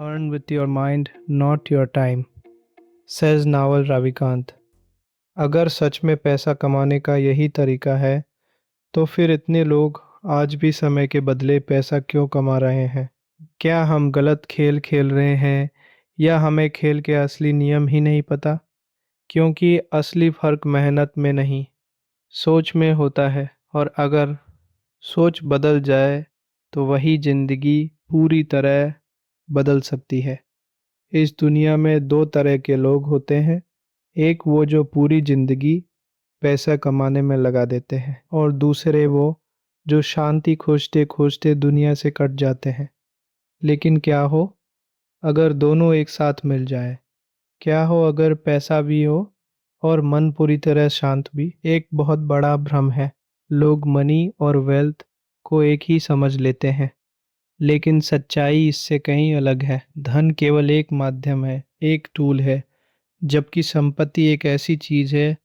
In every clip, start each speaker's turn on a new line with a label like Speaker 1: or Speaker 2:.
Speaker 1: Earn with your mind, not your time, says novel Ravikant. अगर सच में पैसा कमाने का यही तरीका है, तो फिर इतने लोग आज भी समय के बदले पैसा क्यों कमा रहे हैं? क्या हम गलत खेल खेल रहे हैं या हमें खेल के असली नियम ही नहीं पता? क्योंकि असली फर्क मेहनत में नहीं, सोच में होता है। और अगर सोच बदल जाए, तो वही जिंदगी पूरी तरह बदल सकती है। इस दुनिया में दो तरह के लोग होते हैं। एक वो जो पूरी जिंदगी पैसा कमाने में लगा देते हैं, और दूसरे वो जो शांति खोजते खोजते दुनिया से कट जाते हैं। लेकिन क्या हो अगर दोनों एक साथ मिल जाए? क्या हो अगर पैसा भी हो और मन पूरी तरह शांत भी? एक बहुत बड़ा भ्रम है। लोग मनी और वेल्थ को एक ही समझ लेते हैं, लेकिन सच्चाई इससे कहीं अलग है। धन केवल एक माध्यम है, एक टूल है, जबकि संपत्ति एक ऐसी चीज है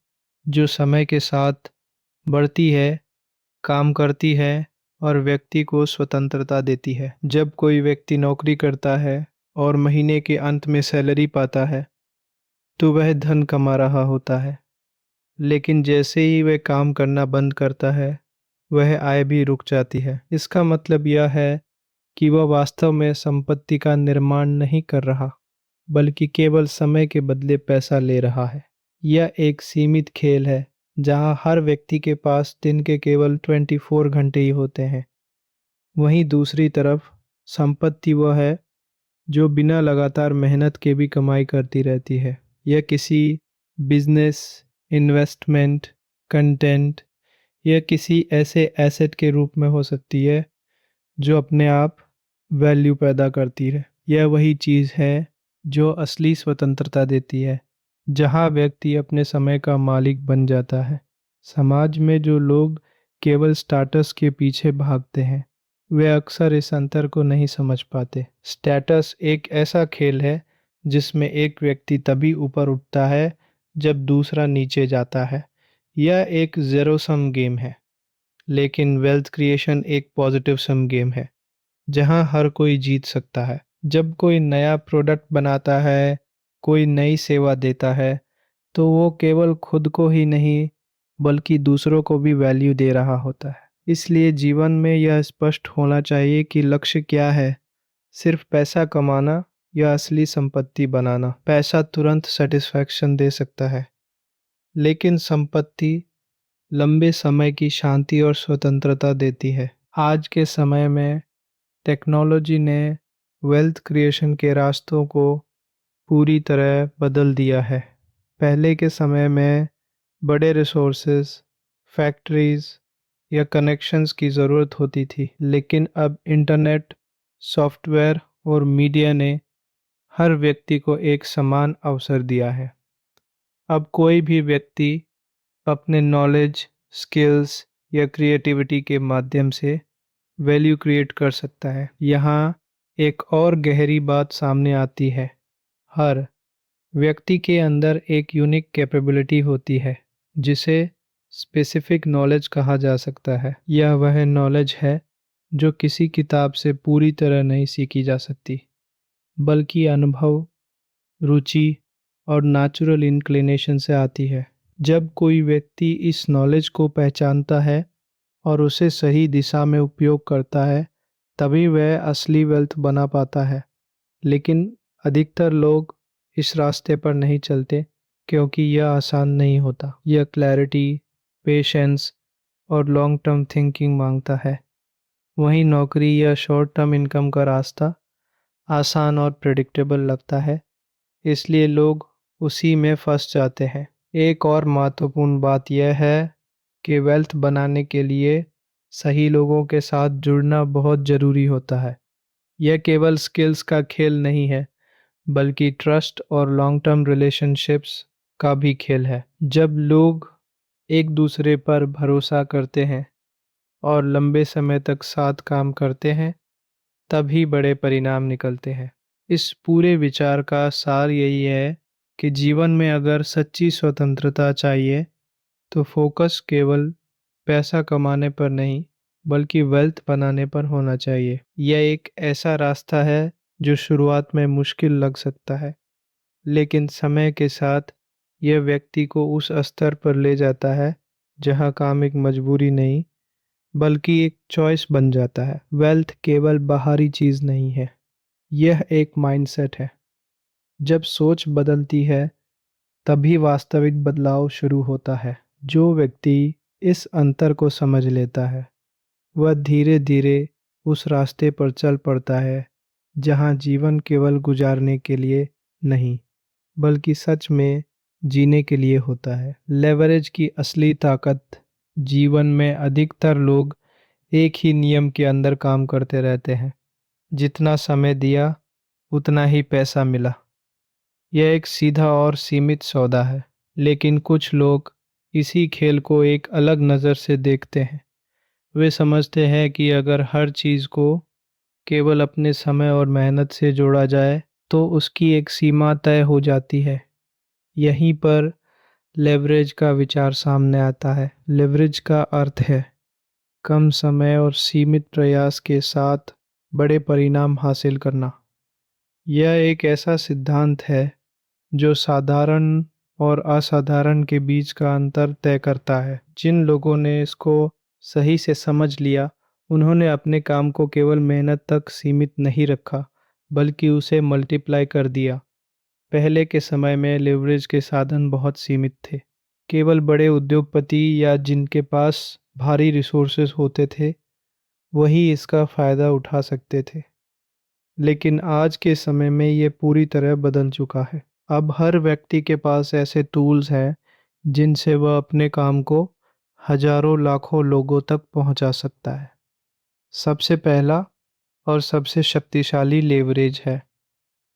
Speaker 1: जो समय के साथ बढ़ती है, काम करती है और व्यक्ति को स्वतंत्रता देती है। जब कोई व्यक्ति नौकरी करता है और महीने के अंत में सैलरी पाता है, तो वह धन कमा रहा होता है। लेकिन जैसे ही वह काम करना बंद करता है, वह आय भी रुक जाती है। इसका मतलब यह है कि वह वास्तव में संपत्ति का निर्माण नहीं कर रहा, बल्कि केवल समय के बदले पैसा ले रहा है। यह एक सीमित खेल है जहां हर व्यक्ति के पास दिन के केवल 24 घंटे ही होते हैं। वहीं दूसरी तरफ संपत्ति वह है जो बिना लगातार मेहनत के भी कमाई करती रहती है। यह किसी बिजनेस, इन्वेस्टमेंट, कंटेंट या किसी ऐसे एसेट के रूप में हो सकती है जो अपने आप वैल्यू पैदा करती है। यह वही चीज़ है जो असली स्वतंत्रता देती है, जहाँ व्यक्ति अपने समय का मालिक बन जाता है। समाज में जो लोग केवल स्टेटस के पीछे भागते हैं, वे अक्सर इस अंतर को नहीं समझ पाते। स्टेटस एक ऐसा खेल है जिसमें एक व्यक्ति तभी ऊपर उठता है जब दूसरा नीचे जाता है। यह एक ज़ीरो सम गेम है। लेकिन वेल्थ क्रिएशन एक पॉजिटिव सम गेम है, जहां हर कोई जीत सकता है। जब कोई नया प्रोडक्ट बनाता है, कोई नई सेवा देता है, तो वो केवल खुद को ही नहीं, बल्कि दूसरों को भी वैल्यू दे रहा होता है। इसलिए जीवन में यह स्पष्ट होना चाहिए कि लक्ष्य क्या है। सिर्फ पैसा कमाना या असली संपत्ति बनाना? पैसा तुरंत सेटिस्फैक्शन दे सकता है, लेकिन संपत्ति लंबे समय की शांति और स्वतंत्रता देती है। आज के समय में टेक्नोलॉजी ने वेल्थ क्रिएशन के रास्तों को पूरी तरह बदल दिया है। पहले के समय में बड़े रिसोर्सेज, फैक्ट्रीज या कनेक्शंस की ज़रूरत होती थी, लेकिन अब इंटरनेट, सॉफ्टवेयर और मीडिया ने हर व्यक्ति को एक समान अवसर दिया है। अब कोई भी व्यक्ति अपने नॉलेज, स्किल्स या क्रिएटिविटी के माध्यम से वैल्यू क्रिएट कर सकता है। यहाँ एक और गहरी बात सामने आती है। हर व्यक्ति के अंदर एक यूनिक कैपेबिलिटी होती है, जिसे स्पेसिफिक नॉलेज कहा जा सकता है। यह वह नॉलेज है जो किसी किताब से पूरी तरह नहीं सीखी जा सकती, बल्कि अनुभव, रुचि और नेचुरल इंक्लिनेशन से आती है। जब कोई व्यक्ति इस नॉलेज को पहचानता है और उसे सही दिशा में उपयोग करता है, तभी वह असली वेल्थ बना पाता है। लेकिन अधिकतर लोग इस रास्ते पर नहीं चलते, क्योंकि यह आसान नहीं होता। यह क्लैरिटी, पेशेंस और लॉन्ग टर्म थिंकिंग मांगता है। वहीं नौकरी या शॉर्ट टर्म इनकम का रास्ता आसान और प्रिडिक्टेबल लगता है, इसलिए लोग उसी में फंस जाते हैं। एक और महत्वपूर्ण बात यह है कि वेल्थ बनाने के लिए सही लोगों के साथ जुड़ना बहुत ज़रूरी होता है। यह केवल स्किल्स का खेल नहीं है, बल्कि ट्रस्ट और लॉन्ग टर्म रिलेशनशिप्स का भी खेल है। जब लोग एक दूसरे पर भरोसा करते हैं और लंबे समय तक साथ काम करते हैं, तभी बड़े परिणाम निकलते हैं। इस पूरे विचार का सार यही है कि जीवन में अगर सच्ची स्वतंत्रता चाहिए, तो फोकस केवल पैसा कमाने पर नहीं, बल्कि वेल्थ बनाने पर होना चाहिए। यह एक ऐसा रास्ता है जो शुरुआत में मुश्किल लग सकता है, लेकिन समय के साथ यह व्यक्ति को उस स्तर पर ले जाता है जहां काम एक मजबूरी नहीं बल्कि एक चॉइस बन जाता है। वेल्थ केवल बाहरी चीज नहीं है, यह एक माइंडसेट है। जब सोच बदलती है तभी वास्तविक बदलाव शुरू होता है। जो व्यक्ति इस अंतर को समझ लेता है वह धीरे धीरे उस रास्ते पर चल पड़ता है जहां जीवन केवल गुजारने के लिए नहीं बल्कि सच में जीने के लिए होता है। लेवरेज की असली ताकत जीवन में अधिकतर लोग एक ही नियम के अंदर काम करते रहते हैं। जितना समय दिया उतना ही पैसा मिला। यह एक सीधा और सीमित सौदा है। लेकिन कुछ लोग इसी खेल को एक अलग नज़र से देखते हैं। वे समझते हैं कि अगर हर चीज़ को केवल अपने समय और मेहनत से जोड़ा जाए तो उसकी एक सीमा तय हो जाती है। यहीं पर लेवरेज का विचार सामने आता है। लेवरेज का अर्थ है कम समय और सीमित प्रयास के साथ बड़े परिणाम हासिल करना। यह एक ऐसा सिद्धांत है जो साधारण और असाधारण के बीच का अंतर तय करता है। जिन लोगों ने इसको सही से समझ लिया उन्होंने अपने काम को केवल मेहनत तक सीमित नहीं रखा बल्कि उसे मल्टीप्लाई कर दिया। पहले के समय में लेवरेज के साधन बहुत सीमित थे। केवल बड़े उद्योगपति या जिनके पास भारी रिसोर्सेज होते थे वही इसका फायदा उठा सकते थे। लेकिन आज के समय में ये पूरी तरह बदल चुका है। अब हर व्यक्ति के पास ऐसे टूल्स हैं जिनसे वह अपने काम को हजारों लाखों लोगों तक पहुंचा सकता है। सबसे पहला और सबसे शक्तिशाली लेवरेज है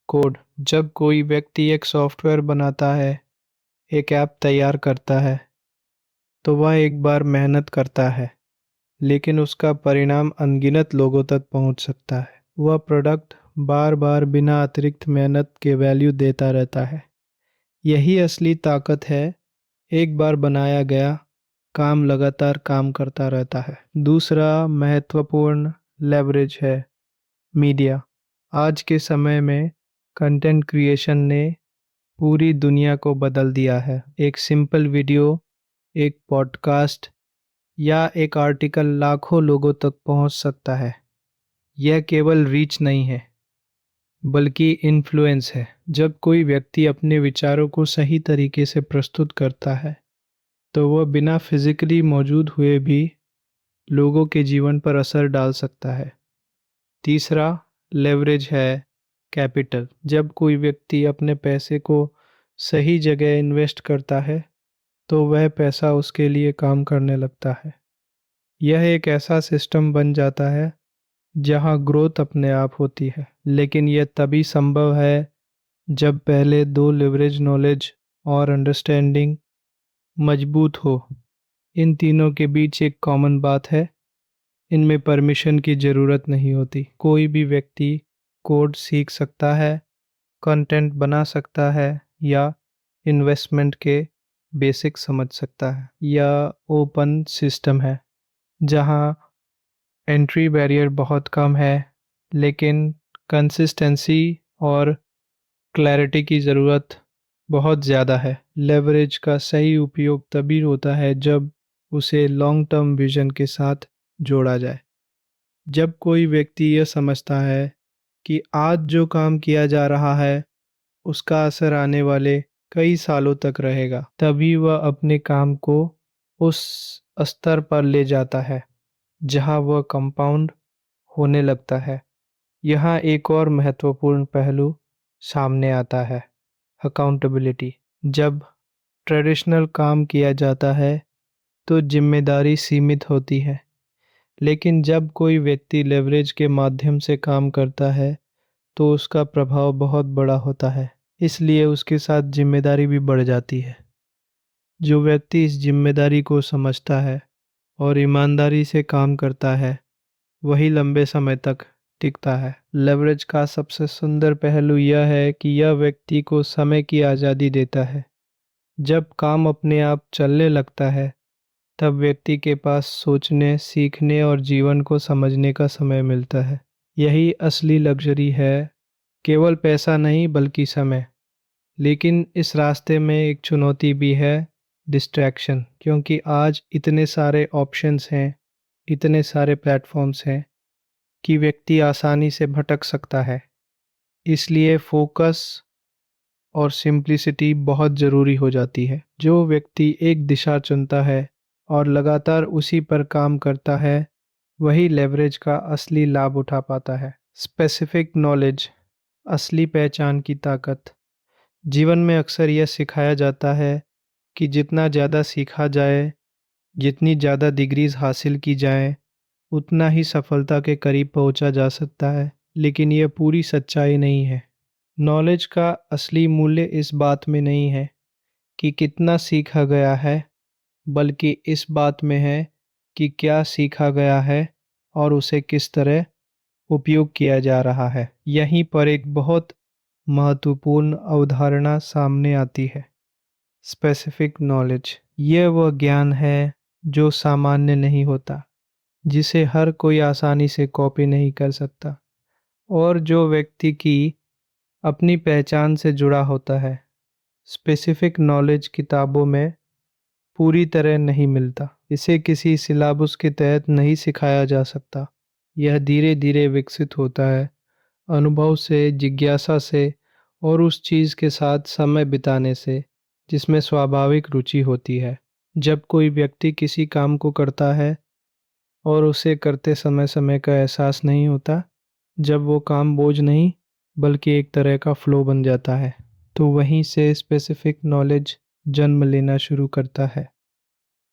Speaker 1: कोड। जब कोई व्यक्ति एक सॉफ्टवेयर बनाता है, एक ऐप तैयार करता है, तो वह एक बार मेहनत करता है, लेकिन उसका परिणाम अनगिनत लोगों तक पहुंच सकता है। वह प्रोडक्ट बार बार बिना अतिरिक्त मेहनत के वैल्यू देता रहता है। यही असली ताकत है। एक बार बनाया गया काम लगातार काम करता रहता है। दूसरा महत्वपूर्ण लेवरेज है मीडिया। आज के समय में कंटेंट क्रिएशन ने पूरी दुनिया को बदल दिया है। एक सिंपल वीडियो, एक पॉडकास्ट या एक आर्टिकल लाखों लोगों तक पहुंच सकता है। यह केवल रीच नहीं है बल्कि इन्फ्लुएंस है। जब कोई व्यक्ति अपने विचारों को सही तरीके से प्रस्तुत करता है तो वह बिना फिजिकली मौजूद हुए भी लोगों के जीवन पर असर डाल सकता है। तीसरा लेवरेज है कैपिटल। जब कोई व्यक्ति अपने पैसे को सही जगह इन्वेस्ट करता है तो वह पैसा उसके लिए काम करने लगता है। यह एक ऐसा सिस्टम बन जाता है जहां ग्रोथ अपने आप होती है। लेकिन यह तभी संभव है जब पहले दो लिवरेज नॉलेज और अंडरस्टैंडिंग मजबूत हो। इन तीनों के बीच एक कॉमन बात है, इनमें परमिशन की ज़रूरत नहीं होती। कोई भी व्यक्ति कोड सीख सकता है, कंटेंट बना सकता है या इन्वेस्टमेंट के बेसिक समझ सकता है। यह ओपन सिस्टम है जहां एंट्री बैरियर बहुत कम है, लेकिन कंसिस्टेंसी और क्लैरिटी की ज़रूरत बहुत ज़्यादा है। लेवरेज का सही उपयोग तभी होता है जब उसे लॉन्ग टर्म विजन के साथ जोड़ा जाए। जब कोई व्यक्ति यह समझता है कि आज जो काम किया जा रहा है उसका असर आने वाले कई सालों तक रहेगा, तभी वह अपने काम को उस स्तर पर ले जाता है जहां वह कंपाउंड होने लगता है। यहाँ एक और महत्वपूर्ण पहलू सामने आता है, अकाउंटेबिलिटी। जब ट्रेडिशनल काम किया जाता है तो जिम्मेदारी सीमित होती है, लेकिन जब कोई व्यक्ति लेवरेज के माध्यम से काम करता है तो उसका प्रभाव बहुत बड़ा होता है, इसलिए उसके साथ जिम्मेदारी भी बढ़ जाती है। जो व्यक्ति इस जिम्मेदारी को समझता है और ईमानदारी से काम करता है वही लंबे समय तक टिकता है। लेवरेज का सबसे सुंदर पहलू यह है कि यह व्यक्ति को समय की आज़ादी देता है। जब काम अपने आप चलने लगता है तब व्यक्ति के पास सोचने, सीखने और जीवन को समझने का समय मिलता है। यही असली लग्जरी है केवल पैसा नहीं बल्कि समय। लेकिन इस रास्ते में एक चुनौती भी है, डिस्ट्रैक्शन, क्योंकि आज इतने सारे ऑप्शंस हैं, इतने सारे प्लेटफॉर्म्स हैं कि व्यक्ति आसानी से भटक सकता है। इसलिए फोकस और सिंप्लिसिटी बहुत ज़रूरी हो जाती है। जो व्यक्ति एक दिशा चुनता है और लगातार उसी पर काम करता है, वही लेवरेज का असली लाभ उठा पाता है। स्पेसिफिक नॉलेज, असली पहचान की ताकत। जीवन में अक्सर यह सिखाया जाता है कि जितना ज़्यादा सीखा जाए, जितनी ज़्यादा डिग्रीज हासिल की जाएं, उतना ही सफलता के करीब पहुंचा जा सकता है। लेकिन यह पूरी सच्चाई नहीं है। नॉलेज का असली मूल्य इस बात में नहीं है कि कितना सीखा गया है, बल्कि इस बात में है कि क्या सीखा गया है और उसे किस तरह उपयोग किया जा रहा है। यहीं पर एक बहुत महत्वपूर्ण अवधारणा सामने आती है, स्पेसिफिक नॉलेज। यह वह ज्ञान है जो सामान्य नहीं होता, जिसे हर कोई आसानी से कॉपी नहीं कर सकता, और जो व्यक्ति की अपनी पहचान से जुड़ा होता है। स्पेसिफिक नॉलेज किताबों में पूरी तरह नहीं मिलता। इसे किसी सिलेबस के तहत नहीं सिखाया जा सकता। यह धीरे धीरे विकसित होता है, अनुभव से, जिज्ञासा से, और उस चीज़ के साथ समय बिताने से जिसमें स्वाभाविक रुचि होती है। जब कोई व्यक्ति किसी काम को करता है और उसे करते समय समय का एहसास नहीं होता, जब वो काम बोझ नहीं बल्कि एक तरह का फ्लो बन जाता है, तो वहीं से स्पेसिफिक नॉलेज जन्म लेना शुरू करता है।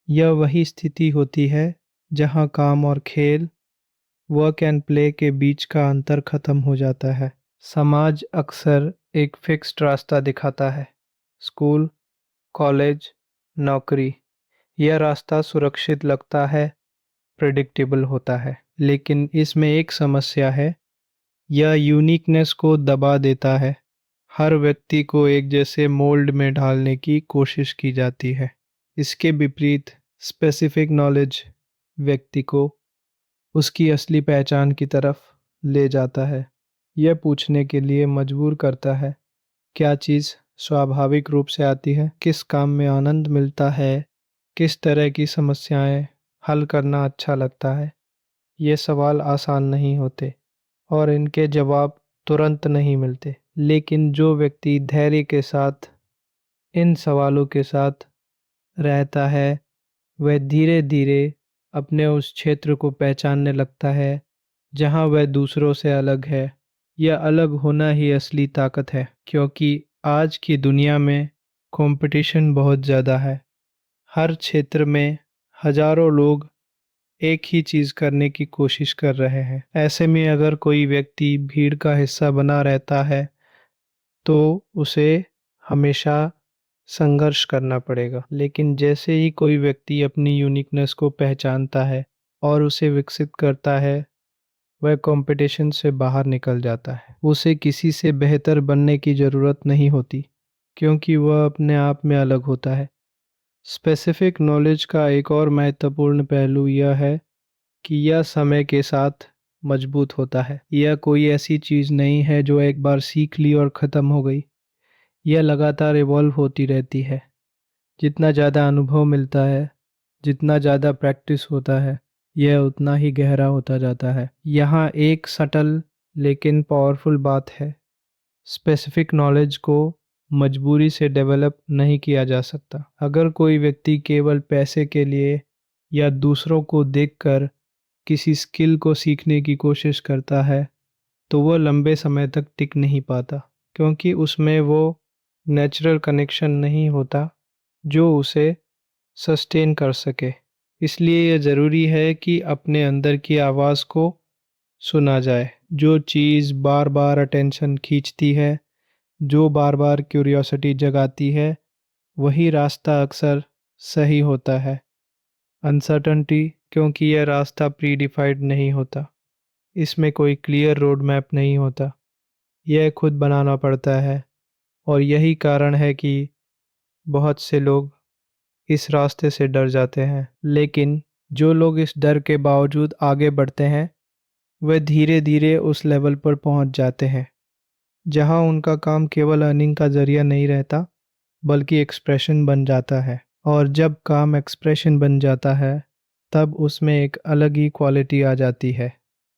Speaker 1: यह वही स्थिति होती है जहाँ काम और खेल, वर्क एंड प्ले के बीच का अंतर खत्म हो जाता है। समाज अक्सर एक फिक्स्ड रास्ता दिखाता है, स्कूल, कॉलेज, नौकरी। यह रास्ता सुरक्षित लगता है, प्रेडिक्टेबल होता है। लेकिन इसमें एक समस्या है, यह यूनिकनेस को दबा देता है। हर व्यक्ति को एक जैसे मोल्ड में ढालने की कोशिश की जाती है। इसके विपरीत स्पेसिफिक नॉलेज व्यक्ति को उसकी असली पहचान की तरफ ले जाता है। यह पूछने के लिए मजबूर करता है, क्या चीज़ स्वाभाविक रूप से आती है, किस काम में आनंद मिलता है, किस तरह की समस्याएं हल करना अच्छा लगता है। ये सवाल आसान नहीं होते और इनके जवाब तुरंत नहीं मिलते। लेकिन जो व्यक्ति धैर्य के साथ इन सवालों के साथ रहता है, वह धीरे धीरे अपने उस क्षेत्र को पहचानने लगता है जहां वह दूसरों से अलग है। यह अलग होना ही असली ताकत है, क्योंकि आज की दुनिया में कंपटीशन बहुत ज़्यादा है। हर क्षेत्र में हजारों लोग एक ही चीज़ करने की कोशिश कर रहे हैं। ऐसे में अगर कोई व्यक्ति भीड़ का हिस्सा बना रहता है, तो उसे हमेशा संघर्ष करना पड़ेगा। लेकिन जैसे ही कोई व्यक्ति अपनी यूनिकनेस को पहचानता है और उसे विकसित करता है, वह कंपटीशन से बाहर निकल जाता है। उसे किसी से बेहतर बनने की ज़रूरत नहीं होती, क्योंकि वह अपने आप में अलग होता है। स्पेसिफिक नॉलेज का एक और महत्वपूर्ण पहलू यह है कि यह समय के साथ मजबूत होता है। यह कोई ऐसी चीज़ नहीं है जो एक बार सीख ली और ख़त्म हो गई। यह लगातार इवॉल्व होती रहती है। जितना ज़्यादा अनुभव मिलता है, जितना ज़्यादा प्रैक्टिस होता है, यह उतना ही गहरा होता जाता है। यहाँ एक सटल लेकिन पावरफुल बात है, स्पेसिफिक नॉलेज को मजबूरी से डेवलप नहीं किया जा सकता। अगर कोई व्यक्ति केवल पैसे के लिए या दूसरों को देखकर किसी स्किल को सीखने की कोशिश करता है, तो वह लंबे समय तक टिक नहीं पाता, क्योंकि उसमें वो नेचुरल कनेक्शन नहीं होता जो उसे सस्टेन कर सके। इसलिए यह ज़रूरी है कि अपने अंदर की आवाज़ को सुना जाए। जो चीज़ बार बार अटेंशन खींचती है, जो बार बार क्यूरियोसिटी जगाती है, वही रास्ता अक्सर सही होता है। अनसर्टनिटी, क्योंकि यह रास्ता प्री डिफाइंड नहीं होता, इसमें कोई क्लियर रोड मैप नहीं होता, यह खुद बनाना पड़ता है। और यही कारण है कि बहुत से लोग इस रास्ते से डर जाते हैं। लेकिन जो लोग इस डर के बावजूद आगे बढ़ते हैं, वे धीरे धीरे उस लेवल पर पहुंच जाते हैं जहां उनका काम केवल अर्निंग का जरिया नहीं रहता बल्कि एक्सप्रेशन बन जाता है। और जब काम एक्सप्रेशन बन जाता है तब उसमें एक अलग ही क्वालिटी आ जाती है,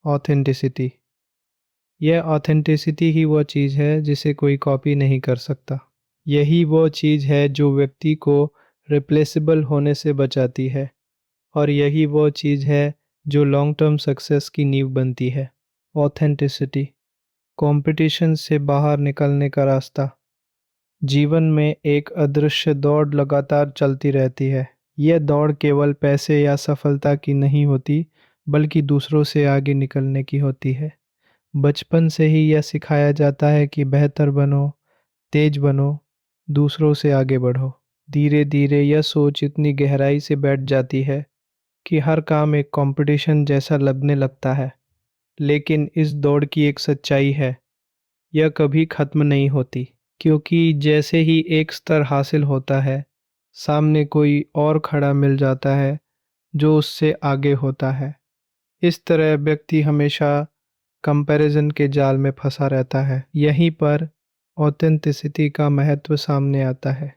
Speaker 1: ऑथेंटिसिटी। यह ऑथेंटिसिटी ही वो चीज़ है जिसे कोई कॉपी नहीं कर सकता। यही वो चीज़ है जो व्यक्ति को रिप्लेसेबल होने से बचाती है, और यही वो चीज़ है जो लॉन्ग टर्म सक्सेस की नींव बनती है। ऑथेंटिसिटी, कंपटीशन से बाहर निकलने का रास्ता। जीवन में एक अदृश्य दौड़ लगातार चलती रहती है। यह दौड़ केवल पैसे या सफलता की नहीं होती, बल्कि दूसरों से आगे निकलने की होती है। बचपन से ही यह सिखाया जाता है कि बेहतर बनो, तेज बनो, दूसरों से आगे बढ़ो। धीरे धीरे यह सोच इतनी गहराई से बैठ जाती है कि हर काम एक कंपटीशन जैसा लगने लगता है। लेकिन इस दौड़ की एक सच्चाई है, यह कभी खत्म नहीं होती, क्योंकि जैसे ही एक स्तर हासिल होता है, सामने कोई और खड़ा मिल जाता है जो उससे आगे होता है। इस तरह व्यक्ति हमेशा कंपैरिजन के जाल में फंसा रहता है। यहीं पर ऑथेंटिसिटी का महत्व सामने आता है।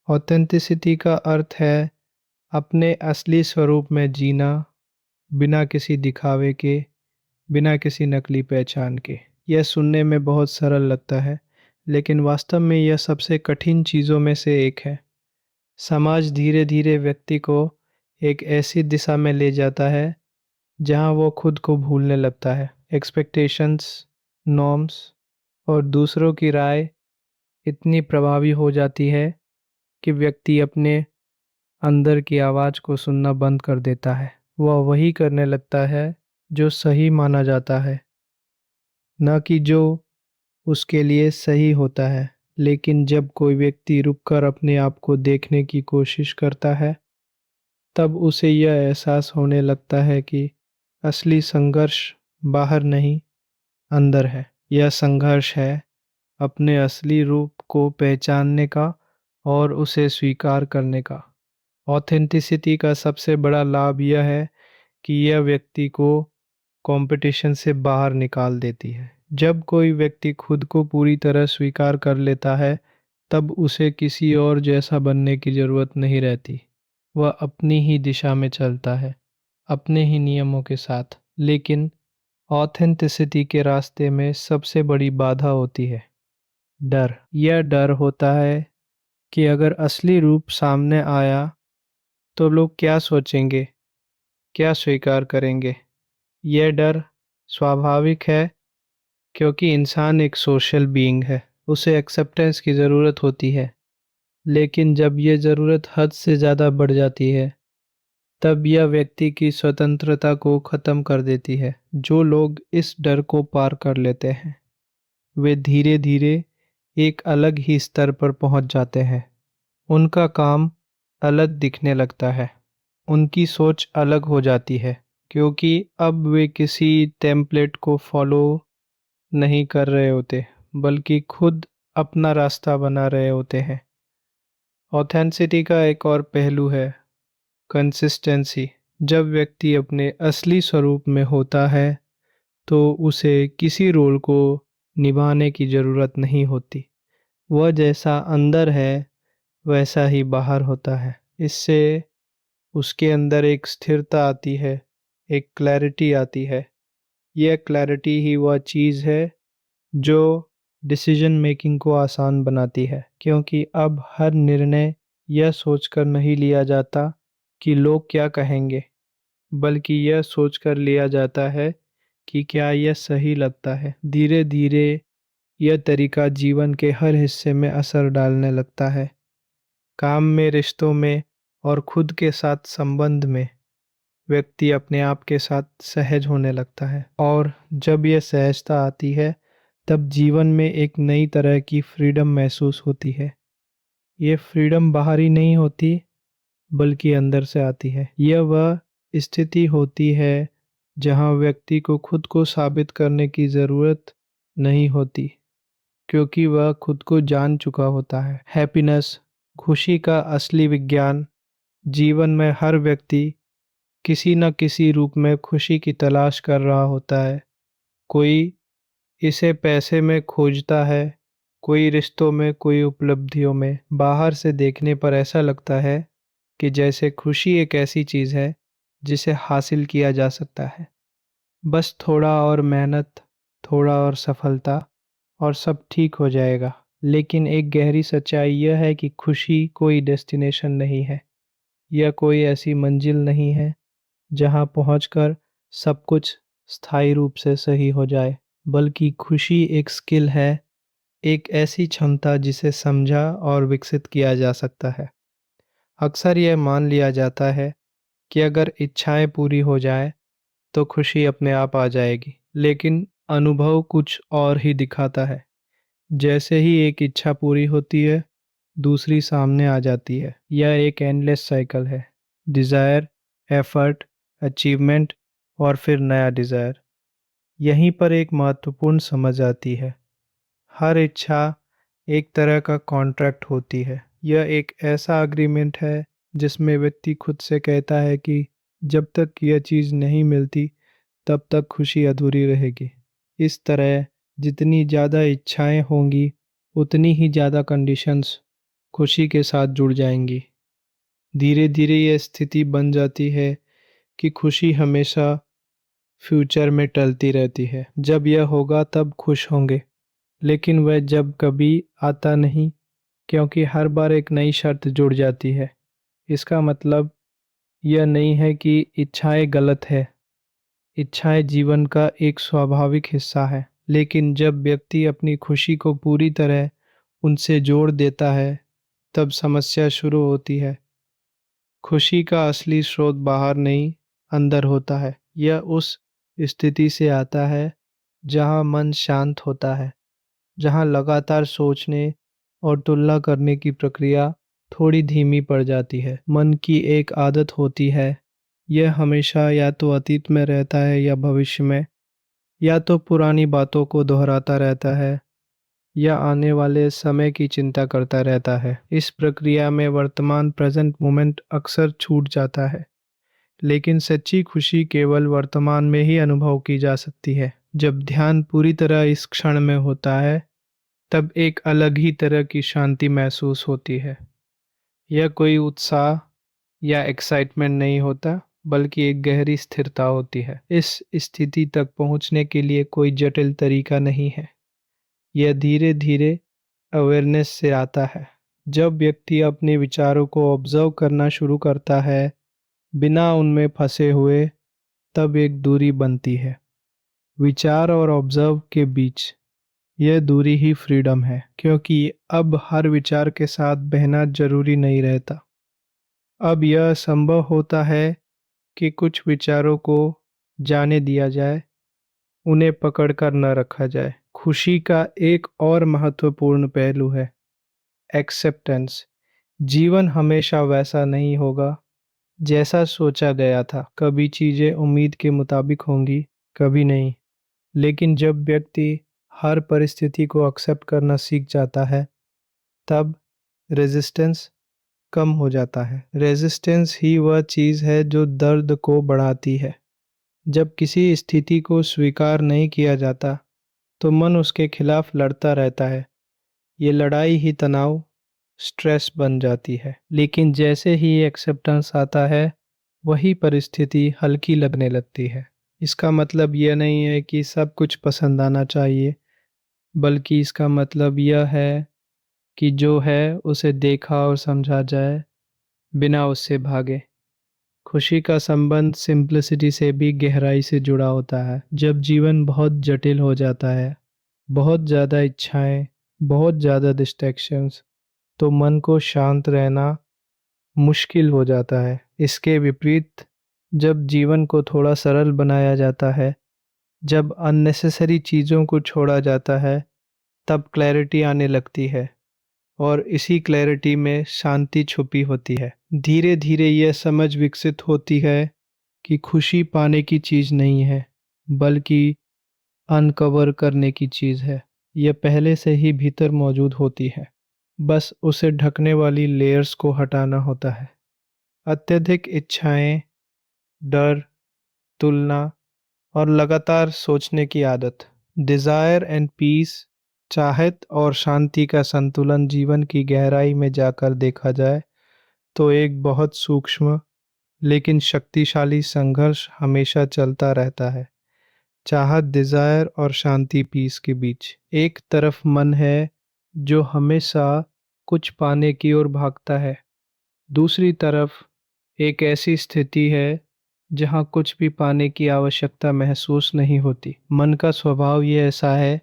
Speaker 1: ऑथेंटिसिटी का अर्थ है अपने असली स्वरूप में जीना, बिना किसी दिखावे के, बिना किसी नकली पहचान के। यह सुनने में बहुत सरल लगता है, लेकिन वास्तव में यह सबसे कठिन चीज़ों में से एक है। समाज धीरे धीरे व्यक्ति को एक ऐसी दिशा में ले जाता है जहां वो खुद को भूलने लगता है। एक्सपेक्टेशंस, नॉर्म्स और दूसरों की राय इतनी प्रभावी हो जाती है कि व्यक्ति अपने अंदर की आवाज़ को सुनना बंद कर देता है। वह वही करने लगता है जो सही माना जाता है, न कि जो उसके लिए सही होता है। लेकिन जब कोई व्यक्ति रुककर अपने आप को देखने की कोशिश करता है, तब उसे यह एहसास होने लगता है कि असली संघर्ष बाहर नहीं, अंदर है। यह संघर्ष है अपने असली रूप को पहचानने का और उसे स्वीकार करने का। ऑथेंटिसिटी का सबसे बड़ा लाभ यह है कि यह व्यक्ति को कंपटीशन से बाहर निकाल देती है। जब कोई व्यक्ति खुद को पूरी तरह स्वीकार कर लेता है, तब उसे किसी और जैसा बनने की ज़रूरत नहीं रहती। वह अपनी ही दिशा में चलता है, अपने ही नियमों के साथ। लेकिन ऑथेंटिसिटी के रास्ते में सबसे बड़ी बाधा होती है डर। यह डर होता है कि अगर असली रूप सामने आया तो लोग क्या सोचेंगे, क्या स्वीकार करेंगे। यह डर स्वाभाविक है, क्योंकि इंसान एक सोशल बीइंग है, उसे एक्सेप्टेंस की ज़रूरत होती है। लेकिन जब यह ज़रूरत हद से ज़्यादा बढ़ जाती है, तब यह व्यक्ति की स्वतंत्रता को ख़त्म कर देती है। जो लोग इस डर को पार कर लेते हैं, वे धीरे धीरे एक अलग ही स्तर पर पहुंच जाते हैं। उनका काम अलग दिखने लगता है, उनकी सोच अलग हो जाती है, क्योंकि अब वे किसी टेम्पलेट को फॉलो नहीं कर रहे होते, बल्कि खुद अपना रास्ता बना रहे होते हैं। ऑथेंटिसिटी का एक और पहलू है कंसिस्टेंसी। जब व्यक्ति अपने असली स्वरूप में होता है तो उसे किसी रोल को निभाने की ज़रूरत नहीं होती। वह जैसा अंदर है वैसा ही बाहर होता है। इससे उसके अंदर एक स्थिरता आती है, एक क्लैरिटी आती है। यह क्लैरिटी ही वह चीज़ है जो डिसीजन मेकिंग को आसान बनाती है, क्योंकि अब हर निर्णय यह सोचकर नहीं लिया जाता कि लोग क्या कहेंगे, बल्कि यह सोचकर लिया जाता है कि क्या यह सही लगता है। धीरे धीरे यह तरीका जीवन के हर हिस्से में असर डालने लगता है, काम में, रिश्तों में और खुद के साथ संबंध में। व्यक्ति अपने आप के साथ सहज होने लगता है, और जब यह सहजता आती है तब जीवन में एक नई तरह की फ्रीडम महसूस होती है। ये फ्रीडम बाहरी नहीं होती, बल्कि अंदर से आती है। यह वह स्थिति होती है जहाँ व्यक्ति को खुद को साबित करने की ज़रूरत नहीं होती, क्योंकि वह खुद को जान चुका होता है। हैप्पीनेस, खुशी का असली विज्ञान। जीवन में हर व्यक्ति किसी न किसी रूप में खुशी की तलाश कर रहा होता है। कोई इसे पैसे में खोजता है, कोई रिश्तों में, कोई उपलब्धियों में। बाहर से देखने पर ऐसा लगता है कि जैसे खुशी एक ऐसी चीज़ है जिसे हासिल किया जा सकता है। बस थोड़ा और मेहनत, थोड़ा और सफलता और सब ठीक हो जाएगा। लेकिन एक गहरी सच्चाई यह है कि खुशी कोई डेस्टिनेशन नहीं है। यह कोई ऐसी मंजिल नहीं है जहां पहुंचकर सब कुछ स्थायी रूप से सही हो जाए, बल्कि खुशी एक स्किल है, एक ऐसी क्षमता जिसे समझा और विकसित किया जा सकता है। अक्सर यह मान लिया जाता है कि अगर इच्छाएं पूरी हो जाए तो खुशी अपने आप आ जाएगी, लेकिन अनुभव कुछ और ही दिखाता है। जैसे ही एक इच्छा पूरी होती है, दूसरी सामने आ जाती है। यह एक एंडलेस साइकिल है। डिज़ायर, एफर्ट, अचीवमेंट और फिर नया डिज़ायर। यहीं पर एक महत्वपूर्ण समझ आती है। हर इच्छा एक तरह का कॉन्ट्रैक्ट होती है। यह एक ऐसा एग्रीमेंट है जिसमें व्यक्ति खुद से कहता है कि जब तक यह चीज़ नहीं मिलती, तब तक खुशी अधूरी रहेगी। इस तरह जितनी ज़्यादा इच्छाएं होंगी, उतनी ही ज़्यादा कंडीशंस खुशी के साथ जुड़ जाएंगी। धीरे धीरे यह स्थिति बन जाती है कि खुशी हमेशा फ्यूचर में टलती रहती है। जब यह होगा तब खुश होंगे, लेकिन वह जब कभी आता नहीं, क्योंकि हर बार एक नई शर्त जुड़ जाती है। इसका मतलब यह नहीं है कि इच्छाएं गलत है। इच्छाएं जीवन का एक स्वाभाविक हिस्सा है, लेकिन जब व्यक्ति अपनी खुशी को पूरी तरह उनसे जोड़ देता है, तब समस्या शुरू होती है। खुशी का असली स्रोत बाहर नहीं, अंदर होता है। यह उस स्थिति से आता है जहां मन शांत होता है, जहां लगातार सोचने और तुलना करने की प्रक्रिया थोड़ी धीमी पड़ जाती है। मन की एक आदत होती है, यह हमेशा या तो अतीत में रहता है या भविष्य में, या तो पुरानी बातों को दोहराता रहता है या आने वाले समय की चिंता करता रहता है। इस प्रक्रिया में वर्तमान प्रेजेंट मोमेंट अक्सर छूट जाता है। लेकिन सच्ची खुशी केवल वर्तमान में ही अनुभव की जा सकती है। जब ध्यान पूरी तरह इस क्षण में होता है, तब एक अलग ही तरह की शांति महसूस होती है। यह कोई उत्साह या एक्साइटमेंट नहीं होता, बल्कि एक गहरी स्थिरता होती है। इस स्थिति तक पहुंचने के लिए कोई जटिल तरीका नहीं है। यह धीरे धीरे अवेयरनेस से आता है। जब व्यक्ति अपने विचारों को ऑब्जर्व करना शुरू करता है, बिना उनमें फंसे हुए, तब एक दूरी बनती है विचार और ऑब्जर्व के बीच। यह दूरी ही फ्रीडम है, क्योंकि अब हर विचार के साथ बहना जरूरी नहीं रहता। अब यह संभव होता है कि कुछ विचारों को जाने दिया जाए, उन्हें पकड़कर न रखा जाए। खुशी का एक और महत्वपूर्ण पहलू है एक्सेप्टेंस। जीवन हमेशा वैसा नहीं होगा जैसा सोचा गया था। कभी चीजें उम्मीद के मुताबिक होंगी, कभी नहीं। लेकिन जब व्यक्ति हर परिस्थिति को एक्सेप्ट करना सीख जाता है, तब रेजिस्टेंस कम हो जाता है। रेजिस्टेंस ही वह चीज है जो दर्द को बढ़ाती है। जब किसी स्थिति को स्वीकार नहीं किया जाता, तो मन उसके खिलाफ लड़ता रहता है। ये लड़ाई ही तनाव, स्ट्रेस बन जाती है। लेकिन जैसे ही एक्सेप्टेंस आता है, वही परिस्थिति हल्की लगने लगती है। इसका मतलब यह नहीं है कि सब कुछ पसंद आना चाहिए, बल्कि इसका मतलब यह है कि जो है उसे देखा और समझा जाए, बिना उससे भागे। खुशी का संबंध सिंप्लिसिटी से भी गहराई से जुड़ा होता है। जब जीवन बहुत जटिल हो जाता है, बहुत ज़्यादा इच्छाएं, बहुत ज़्यादा डिस्ट्रैक्शंस, तो मन को शांत रहना मुश्किल हो जाता है। इसके विपरीत, जब जीवन को थोड़ा सरल बनाया जाता है, जब अननेसेसरी चीज़ों को छोड़ा जाता है, तब क्लैरिटी आने लगती है, और इसी क्लैरिटी में शांति छुपी होती है। धीरे धीरे यह समझ विकसित होती है कि खुशी पाने की चीज़ नहीं है, बल्कि अनकवर करने की चीज़ है। यह पहले से ही भीतर मौजूद होती है, बस उसे ढकने वाली लेयर्स को हटाना होता है। अत्यधिक इच्छाएं, डर, तुलना और लगातार सोचने की आदत, डिजायर एंड पीस, चाहत और शांति का संतुलन जीवन की गहराई में जाकर देखा जाए तो एक बहुत सूक्ष्म लेकिन शक्तिशाली संघर्ष हमेशा चलता रहता है। चाहत, डिजायर और शांति, पीस के बीच एक तरफ मन है जो हमेशा कुछ पाने की ओर भागता है। दूसरी तरफ एक ऐसी स्थिति है जहाँ कुछ भी पाने की आवश्यकता महसूस नहीं होती। मन का स्वभाव ये ऐसा है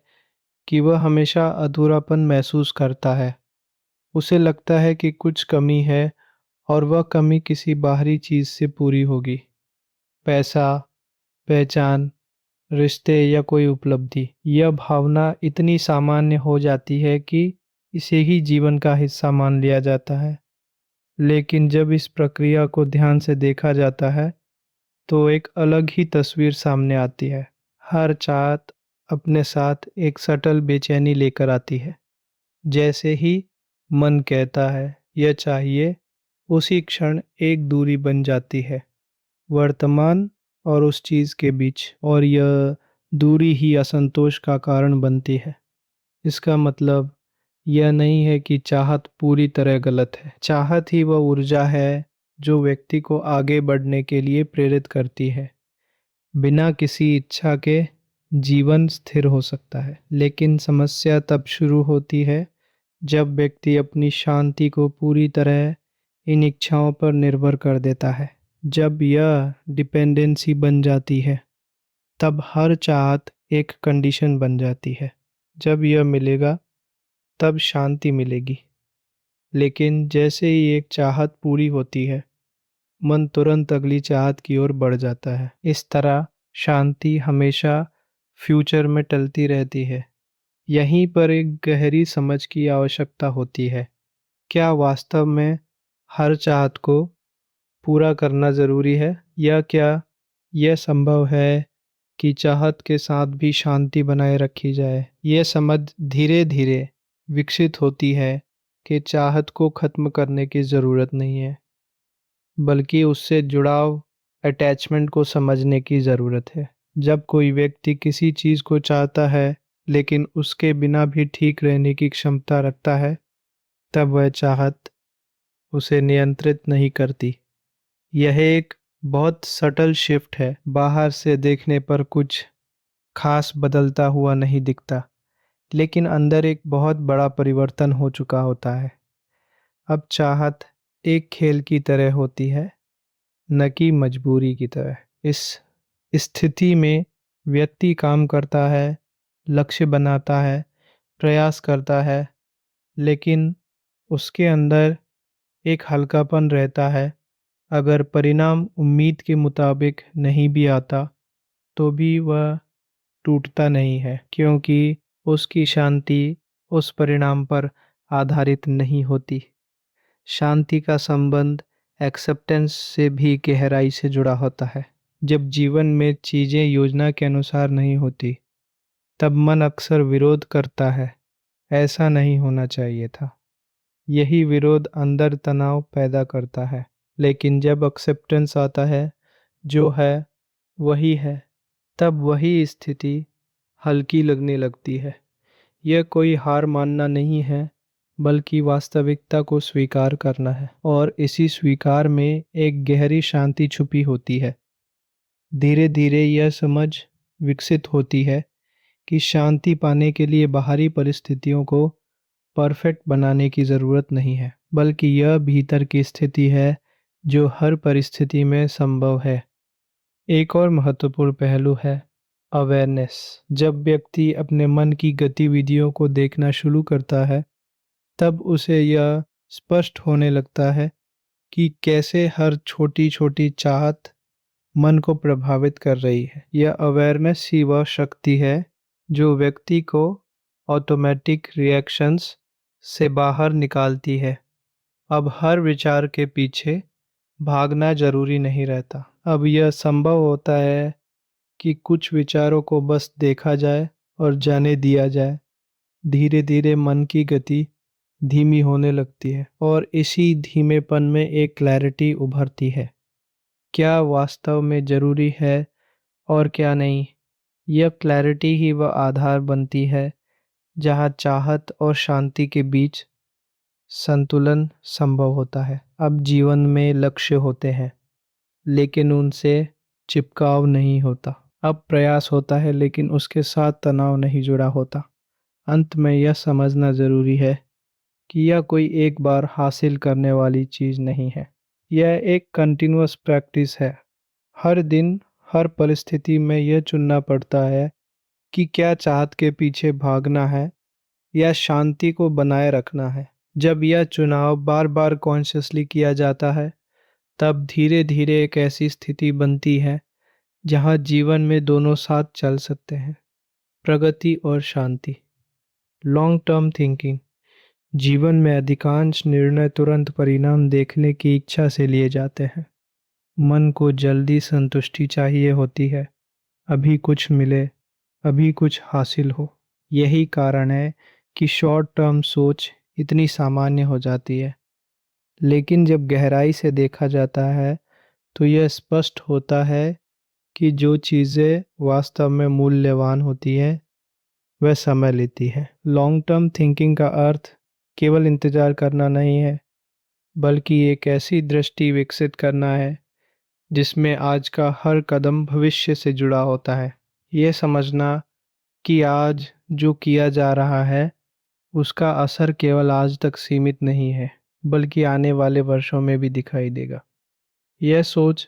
Speaker 1: कि वह हमेशा अधूरापन महसूस करता है। उसे लगता है कि कुछ कमी है और वह कमी किसी बाहरी चीज से पूरी होगी। पैसा, पहचान, रिश्ते या कोई उपलब्धि। यह भावना इतनी सामान्य हो जाती है कि इसे ही जीवन का हिस्सा मान लिया जाता है। लेकिन जब इस प्रक्रिया को ध्यान से देखा जाता है तो एक अलग ही तस्वीर सामने आती है। हर चाहत अपने साथ एक सटल बेचैनी लेकर आती है। जैसे ही मन कहता है यह चाहिए, उसी क्षण एक दूरी बन जाती है वर्तमान और उस चीज के बीच, और यह दूरी ही असंतोष का कारण बनती है। इसका मतलब यह नहीं है कि चाहत पूरी तरह गलत है। चाहत ही वह ऊर्जा है जो व्यक्ति को आगे बढ़ने के लिए प्रेरित करती है। बिना किसी इच्छा के जीवन स्थिर हो सकता है, लेकिन समस्या तब शुरू होती है जब व्यक्ति अपनी शांति को पूरी तरह इन इच्छाओं पर निर्भर कर देता है। जब यह डिपेंडेंसी बन जाती है, तब हर चाहत एक कंडीशन बन जाती है। जब यह मिलेगा, तब शांति मिलेगी। लेकिन जैसे ही एक चाहत पूरी होती है, मन तुरंत अगली चाहत की ओर बढ़ जाता है। इस तरह शांति हमेशा फ्यूचर में टलती रहती है। यहीं पर एक गहरी समझ की आवश्यकता होती है। क्या वास्तव में हर चाहत को पूरा करना जरूरी है, या क्या यह संभव है कि चाहत के साथ भी शांति बनाए रखी जाए? यह समझ धीरे धीरे विकसित होती है कि चाहत को खत्म करने की जरूरत नहीं है, बल्कि उससे जुड़ाव, अटैचमेंट को समझने की ज़रूरत है। जब कोई व्यक्ति किसी चीज़ को चाहता है लेकिन उसके बिना भी ठीक रहने की क्षमता रखता है, तब वह चाहत उसे नियंत्रित नहीं करती। यह एक बहुत सटल शिफ्ट है। बाहर से देखने पर कुछ खास बदलता हुआ नहीं दिखता, लेकिन अंदर एक बहुत बड़ा परिवर्तन हो चुका होता है। अब चाहत एक खेल की तरह होती है, न कि मजबूरी की तरह। इस स्थिति में व्यक्ति काम करता है, लक्ष्य बनाता है, प्रयास करता है, लेकिन उसके अंदर एक हल्कापन रहता है। अगर परिणाम उम्मीद के मुताबिक नहीं भी आता, तो भी वह टूटता नहीं है, क्योंकि उसकी शांति उस परिणाम पर आधारित नहीं होती। शांति का संबंध एक्सेप्टेंस से भी गहराई से जुड़ा होता है। जब जीवन में चीजें योजना के अनुसार नहीं होती, तब मन अक्सर विरोध करता है, ऐसा नहीं होना चाहिए था। यही विरोध अंदर तनाव पैदा करता है। लेकिन जब एक्सेप्टेंस आता है, जो है वही है, तब वही स्थिति हल्की लगने लगती है। यह कोई हार मानना नहीं है, बल्कि वास्तविकता को स्वीकार करना है, और इसी स्वीकार में एक गहरी शांति छुपी होती है। धीरे धीरे यह समझ विकसित होती है कि शांति पाने के लिए बाहरी परिस्थितियों को परफेक्ट बनाने की ज़रूरत नहीं है, बल्कि यह भीतर की स्थिति है जो हर परिस्थिति में संभव है। एक और महत्वपूर्ण पहलू है अवेयरनेस। जब व्यक्ति अपने मन की गतिविधियों को देखना शुरू करता है, तब उसे यह स्पष्ट होने लगता है कि कैसे हर छोटी छोटी चाहत मन को प्रभावित कर रही है। यह अवेयरनेस ही वह शक्ति है जो व्यक्ति को ऑटोमेटिक रिएक्शंस से बाहर निकालती है। अब हर विचार के पीछे भागना जरूरी नहीं रहता। अब यह संभव होता है कि कुछ विचारों को बस देखा जाए और जाने दिया जाए। धीरे धीरे मन की गति धीमी होने लगती है, और इसी धीमेपन में एक क्लैरिटी उभरती है। क्या वास्तव में जरूरी है और क्या नहीं। यह क्लैरिटी ही वह आधार बनती है जहाँ चाहत और शांति के बीच संतुलन संभव होता है। अब जीवन में लक्ष्य होते हैं, लेकिन उनसे चिपकाव नहीं होता। अब प्रयास होता है, लेकिन उसके साथ तनाव नहीं जुड़ा होता। अंत में यह समझना जरूरी है कि यह कोई एक बार हासिल करने वाली चीज नहीं है। यह एक कंटिन्यूअस प्रैक्टिस है। हर दिन, हर परिस्थिति में यह चुनना पड़ता है कि क्या चाहत के पीछे भागना है या शांति को बनाए रखना है। जब यह चुनाव बार बार कॉन्शियसली किया जाता है, तब धीरे धीरे एक ऐसी स्थिति बनती है जहां जीवन में दोनों साथ चल सकते हैं, प्रगति और शांति। Long term thinking. जीवन में अधिकांश निर्णय तुरंत परिणाम देखने की इच्छा से लिए जाते हैं। मन को जल्दी संतुष्टि चाहिए होती है, अभी कुछ मिले, अभी कुछ हासिल हो। यही कारण है कि शॉर्ट टर्म सोच इतनी सामान्य हो जाती है। लेकिन जब गहराई से देखा जाता है तो यह स्पष्ट होता है कि जो चीज़ें वास्तव में मूल्यवान होती हैं वह समय लेती है। लॉन्ग टर्म थिंकिंग का अर्थ केवल इंतजार करना नहीं है, बल्कि एक ऐसी दृष्टि विकसित करना है जिसमें आज का हर कदम भविष्य से जुड़ा होता है। यह समझना कि आज जो किया जा रहा है उसका असर केवल आज तक सीमित नहीं है, बल्कि आने वाले वर्षों में भी दिखाई देगा। यह सोच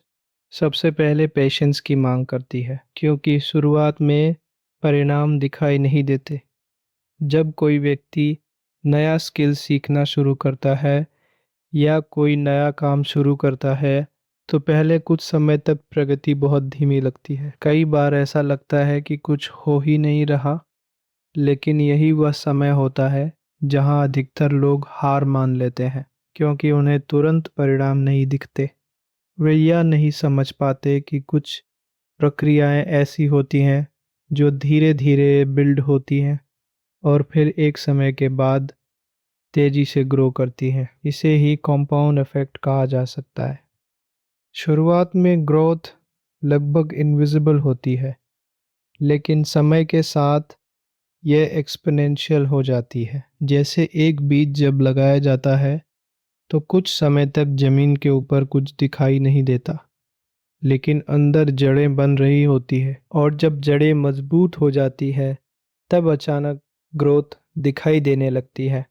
Speaker 1: सबसे पहले पेशेंस की मांग करती है, क्योंकि शुरुआत में परिणाम दिखाई नहीं देते। जब कोई व्यक्ति नया स्किल सीखना शुरू करता है या कोई नया काम शुरू करता है, तो पहले कुछ समय तक प्रगति बहुत धीमी लगती है। कई बार ऐसा लगता है कि कुछ हो ही नहीं रहा, लेकिन यही वह समय होता है जहां अधिकतर लोग हार मान लेते हैं, क्योंकि उन्हें तुरंत परिणाम नहीं दिखते। वे यह नहीं समझ पाते कि कुछ प्रक्रियाएं ऐसी होती हैं जो धीरे धीरे बिल्ड होती हैं और फिर एक समय के बाद तेजी से ग्रो करती हैं। इसे ही कंपाउंड इफेक्ट कहा जा सकता है। शुरुआत में ग्रोथ लगभग इनविजिबल होती है, लेकिन समय के साथ यह एक्सपोनेंशियल हो जाती है। जैसे एक बीज जब लगाया जाता है तो कुछ समय तक जमीन के ऊपर कुछ दिखाई नहीं देता, लेकिन अंदर जड़ें बन रही होती है, और जब जड़ें मजबूत हो जाती है तब अचानक ग्रोथ दिखाई देने लगती है।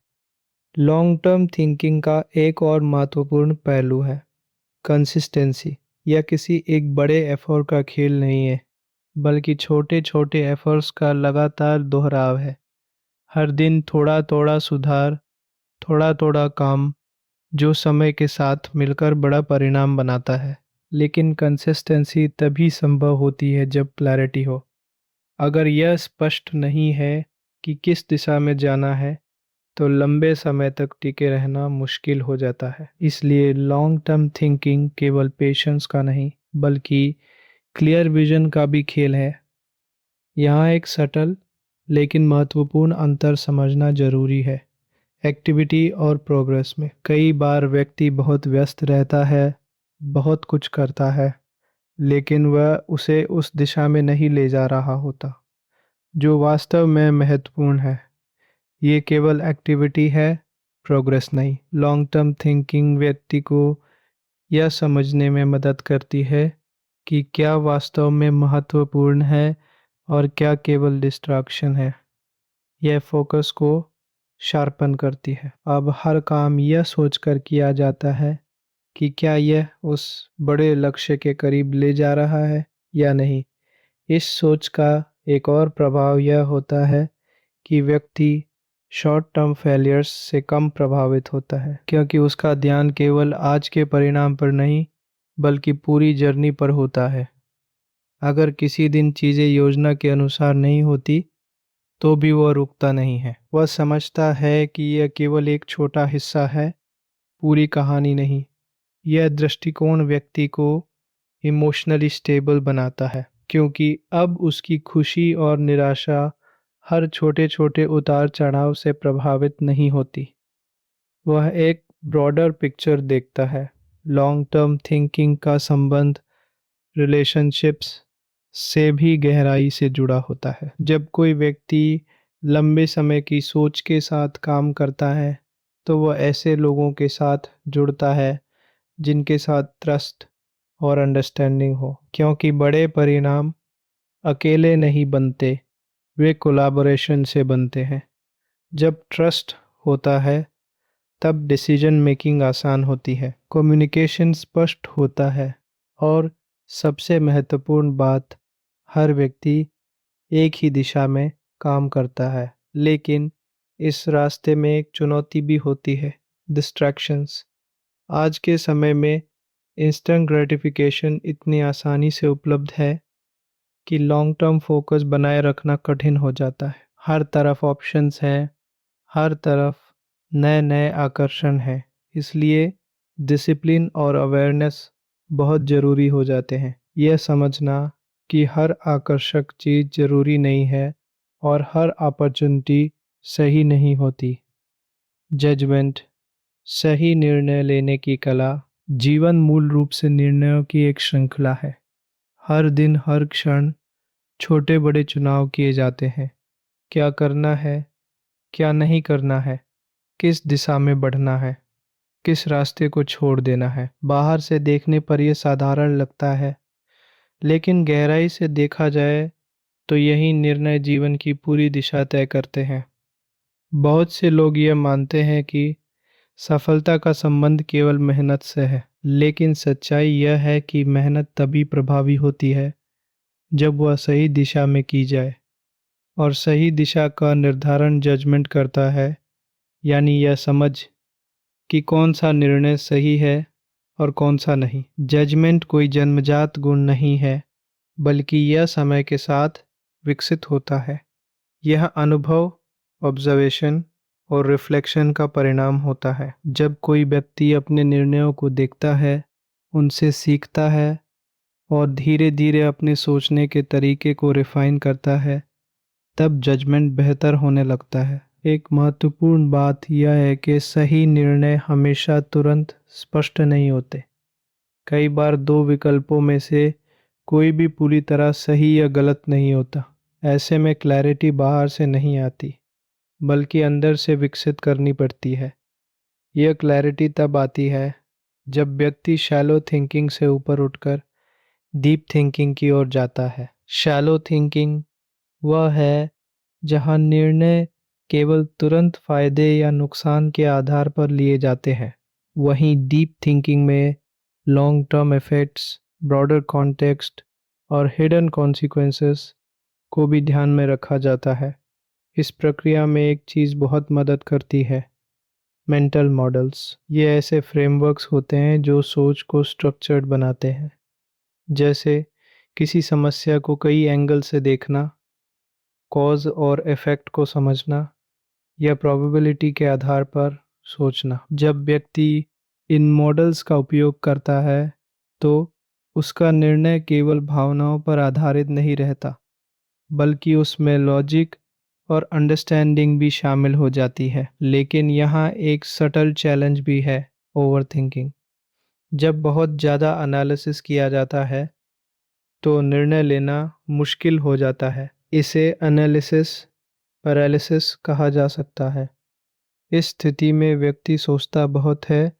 Speaker 1: लॉन्ग टर्म थिंकिंग का एक और महत्वपूर्ण पहलू है कंसिस्टेंसी। यह किसी एक बड़े एफर्ट का खेल नहीं है, बल्कि छोटे छोटे एफर्ट्स का लगातार दोहराव है। हर दिन थोड़ा थोड़ा सुधार, थोड़ा थोड़ा काम, जो समय के साथ मिलकर बड़ा परिणाम बनाता है। लेकिन कंसिस्टेंसी तभी संभव होती है जब क्लैरिटी हो। अगर यह स्पष्ट नहीं है कि किस दिशा में जाना है, तो लंबे समय तक टिके रहना मुश्किल हो जाता है। इसलिए लॉन्ग टर्म थिंकिंग केवल पेशेंस का नहीं, बल्कि क्लियर विजन का भी खेल है। यहाँ एक सटल लेकिन महत्वपूर्ण अंतर समझना जरूरी है। एक्टिविटी और प्रोग्रेस में कई बार व्यक्ति बहुत व्यस्त रहता है, बहुत कुछ करता है, लेकिन वह उसे उस दिशा में नहीं ले जा रहा होता जो वास्तव में महत्वपूर्ण है। ये केवल एक्टिविटी है, प्रोग्रेस नहीं। लॉन्ग टर्म थिंकिंग व्यक्ति को यह समझने में मदद करती है कि क्या वास्तव में महत्वपूर्ण है और क्या केवल डिस्ट्रैक्शन है। यह फोकस को शार्पन करती है। अब हर काम यह सोचकर किया जाता है कि क्या यह उस बड़े लक्ष्य के करीब ले जा रहा है या नहीं। इस सोच का एक और प्रभाव यह होता है कि व्यक्ति शॉर्ट टर्म फेलियर्स से कम प्रभावित होता है, क्योंकि उसका ध्यान केवल आज के परिणाम पर नहीं, बल्कि पूरी जर्नी पर होता है। अगर किसी दिन चीज़ें योजना के अनुसार नहीं होती, तो भी वह रुकता नहीं है। वह समझता है कि यह केवल एक छोटा हिस्सा है, पूरी कहानी नहीं। यह दृष्टिकोण व्यक्ति को इमोशनली स्टेबल बनाता है, क्योंकि अब उसकी खुशी और निराशा हर छोटे छोटे उतार चढ़ाव से प्रभावित नहीं होती। वह एक ब्रॉडर पिक्चर देखता है। लॉन्ग टर्म थिंकिंग का संबंध रिलेशनशिप्स, से भी गहराई से जुड़ा होता है। जब कोई व्यक्ति लंबे समय की सोच के साथ काम करता है, तो वह ऐसे लोगों के साथ जुड़ता है जिनके साथ ट्रस्ट और अंडरस्टैंडिंग हो, क्योंकि बड़े परिणाम अकेले नहीं बनते, वे कोलैबोरेशन से बनते हैं। जब ट्रस्ट होता है, तब डिसीजन मेकिंग आसान होती है, कम्युनिकेशन स्पष्ट होता है और सबसे महत्वपूर्ण बात, हर व्यक्ति एक ही दिशा में काम करता है। लेकिन इस रास्ते में एक चुनौती भी होती है, डिस्ट्रैक्शंस। आज के समय में इंस्टेंट ग्रेटिफिकेशन इतनी आसानी से उपलब्ध है कि लॉन्ग टर्म फोकस बनाए रखना कठिन हो जाता है। हर तरफ ऑप्शंस हैं, हर तरफ नए नए आकर्षण हैं। इसलिए डिसिप्लिन और अवेयरनेस बहुत ज़रूरी हो जाते हैं। यह समझना कि हर आकर्षक चीज़ ज़रूरी नहीं है और हर अपॉर्चुनिटी सही नहीं होती। जजमेंट, सही निर्णय लेने की कला। जीवन मूल रूप से निर्णयों की एक श्रृंखला है। हर दिन, हर क्षण छोटे बड़े चुनाव किए जाते हैं। क्या करना है, क्या नहीं करना है, किस दिशा में बढ़ना है, किस रास्ते को छोड़ देना है। बाहर से देखने पर यह साधारण लगता है, लेकिन गहराई से देखा जाए तो यही निर्णय जीवन की पूरी दिशा तय करते हैं। बहुत से लोग यह मानते हैं कि सफलता का संबंध केवल मेहनत से है, लेकिन सच्चाई यह है कि मेहनत तभी प्रभावी होती है जब वह सही दिशा में की जाए, और सही दिशा का निर्धारण जजमेंट करता है, यानी यह समझ कि कौन सा निर्णय सही है और कौन सा नहीं। जजमेंट कोई जन्मजात गुण नहीं है, बल्कि यह समय के साथ विकसित होता है। यह अनुभव, ऑब्जर्वेशन और रिफ्लेक्शन का परिणाम होता है। जब कोई व्यक्ति अपने निर्णयों को देखता है, उनसे सीखता है और धीरे धीरे अपने सोचने के तरीके को रिफाइन करता है, तब जजमेंट बेहतर होने लगता है। एक महत्वपूर्ण बात यह है कि सही निर्णय हमेशा तुरंत स्पष्ट नहीं होते। कई बार दो विकल्पों में से कोई भी पूरी तरह सही या गलत नहीं होता। ऐसे में क्लैरिटी बाहर से नहीं आती, बल्कि अंदर से विकसित करनी पड़ती है। यह क्लैरिटी तब आती है जब व्यक्ति शैलो थिंकिंग से ऊपर उठकर डीप थिंकिंग की ओर जाता है। शैलो थिंकिंग वह है जहां निर्णय केवल तुरंत फायदे या नुकसान के आधार पर लिए जाते हैं। वहीं डीप थिंकिंग में long term effects, broader context और हिडन कॉन्सिक्वेंसेस को भी ध्यान में रखा जाता है। इस प्रक्रिया में एक चीज़ बहुत मदद करती है, मेंटल मॉडल्स। ये ऐसे फ्रेमवर्क्स होते हैं जो सोच को स्ट्रक्चर्ड बनाते हैं, जैसे किसी समस्या को कई एंगल से देखना, कॉज और इफेक्ट को समझना या प्रोबेबिलिटी के आधार पर सोचना। जब व्यक्ति इन मॉडल्स का उपयोग करता है, तो उसका निर्णय केवल भावनाओं पर आधारित नहीं रहता, बल्कि उसमें लॉजिक और अंडरस्टैंडिंग भी शामिल हो जाती है। लेकिन यहाँ एक सटल चैलेंज भी है, ओवरथिंकिंग। जब बहुत ज़्यादा एनालिसिस किया जाता है, तो निर्णय लेना मुश्किल हो जाता है। इसे एनालिसिस पैरालिसिस कहा जा सकता है। इस स्थिति में व्यक्ति सोचता बहुत है,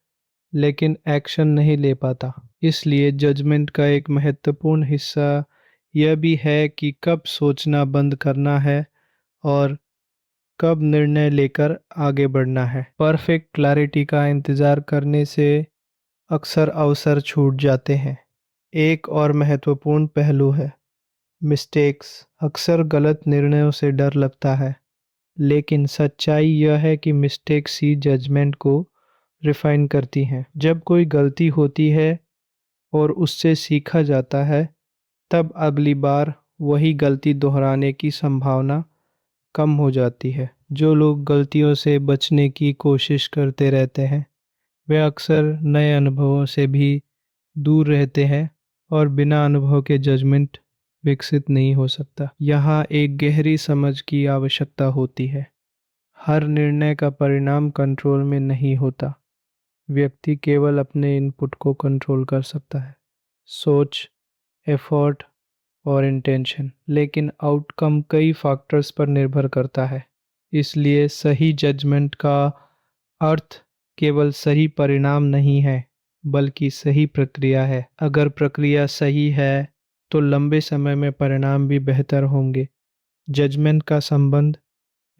Speaker 1: लेकिन एक्शन नहीं ले पाता। इसलिए जजमेंट का एक महत्वपूर्ण हिस्सा यह भी है कि कब सोचना बंद करना है और कब निर्णय लेकर आगे बढ़ना है। परफेक्ट क्लैरिटी का इंतज़ार करने से अक्सर अवसर छूट जाते हैं। एक और महत्वपूर्ण पहलू है मिस्टेक्स। अक्सर गलत निर्णयों से डर लगता है, लेकिन सच्चाई यह है कि मिस्टेक्स ही जजमेंट को रिफाइन करती हैं। जब कोई गलती होती है और उससे सीखा जाता है, तब अगली बार वही गलती दोहराने की संभावना कम हो जाती है। जो लोग गलतियों से बचने की कोशिश करते रहते हैं, वे अक्सर नए अनुभवों से भी दूर रहते हैं और बिना अनुभव के जजमेंट विकसित नहीं हो सकता। यहाँ एक गहरी समझ की आवश्यकता होती है। हर निर्णय का परिणाम कंट्रोल में नहीं होता। व्यक्ति केवल अपने इनपुट को कंट्रोल कर सकता है। सोच, एफर्ट और इंटेंशन, लेकिन आउटकम कई फैक्टर्स पर निर्भर करता है। इसलिए सही जजमेंट का अर्थ केवल सही परिणाम नहीं है, बल्कि सही प्रक्रिया है। अगर प्रक्रिया सही है तो लंबे समय में परिणाम भी बेहतर होंगे। जजमेंट का संबंध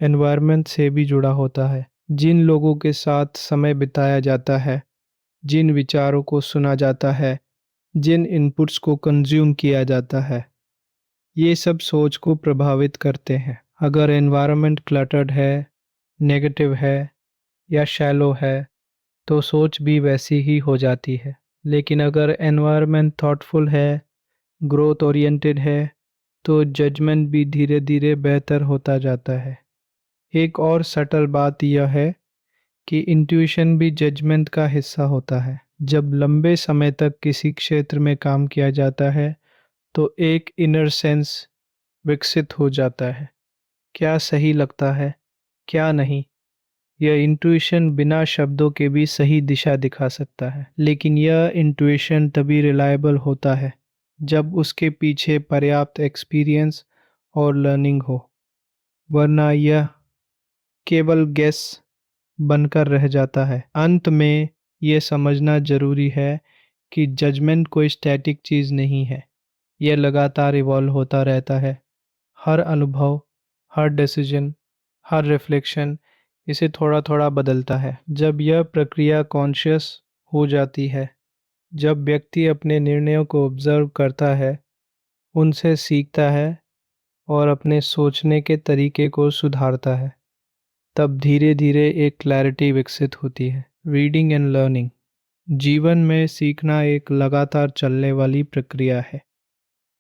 Speaker 1: एनवायरनमेंट से भी जुड़ा होता है। जिन लोगों के साथ समय बिताया जाता है, जिन विचारों को सुना जाता है, जिन इनपुट्स को कंज्यूम किया जाता है, ये सब सोच को प्रभावित करते हैं। अगर एनवायरनमेंट क्लटर्ड है, नेगेटिव है या शैलो है तो सोच भी वैसी ही हो जाती है। लेकिन अगर एनवायरनमेंट थॉटफुल है, ग्रोथ ओरिएंटेड है, तो जजमेंट भी धीरे धीरे बेहतर होता जाता है। एक और सटल बात यह है कि इंट्यूशन भी जजमेंट का हिस्सा होता है। जब लंबे समय तक किसी क्षेत्र में काम किया जाता है तो एक इनर सेंस विकसित हो जाता है। क्या सही लगता है, क्या नहीं। यह इंट्यूशन बिना शब्दों के भी सही दिशा दिखा सकता है, लेकिन यह इंट्यूशन तभी रिलायबल होता है जब उसके पीछे पर्याप्त एक्सपीरियंस और लर्निंग हो, वरना यह केवल गेस बनकर रह जाता है। अंत में यह समझना जरूरी है कि जजमेंट कोई स्टैटिक चीज नहीं है। यह लगातार इवॉल्व होता रहता है। हर अनुभव, हर डिसीजन, हर रिफ्लेक्शन इसे थोड़ा थोड़ा बदलता है। जब यह प्रक्रिया कॉन्शियस हो जाती है, जब व्यक्ति अपने निर्णयों को ऑब्जर्व करता है, उनसे सीखता है और अपने सोचने के तरीके को सुधारता है, तब धीरे धीरे एक क्लैरिटी विकसित होती है। Reading and learning. जीवन में सीखना एक लगातार चलने वाली प्रक्रिया है।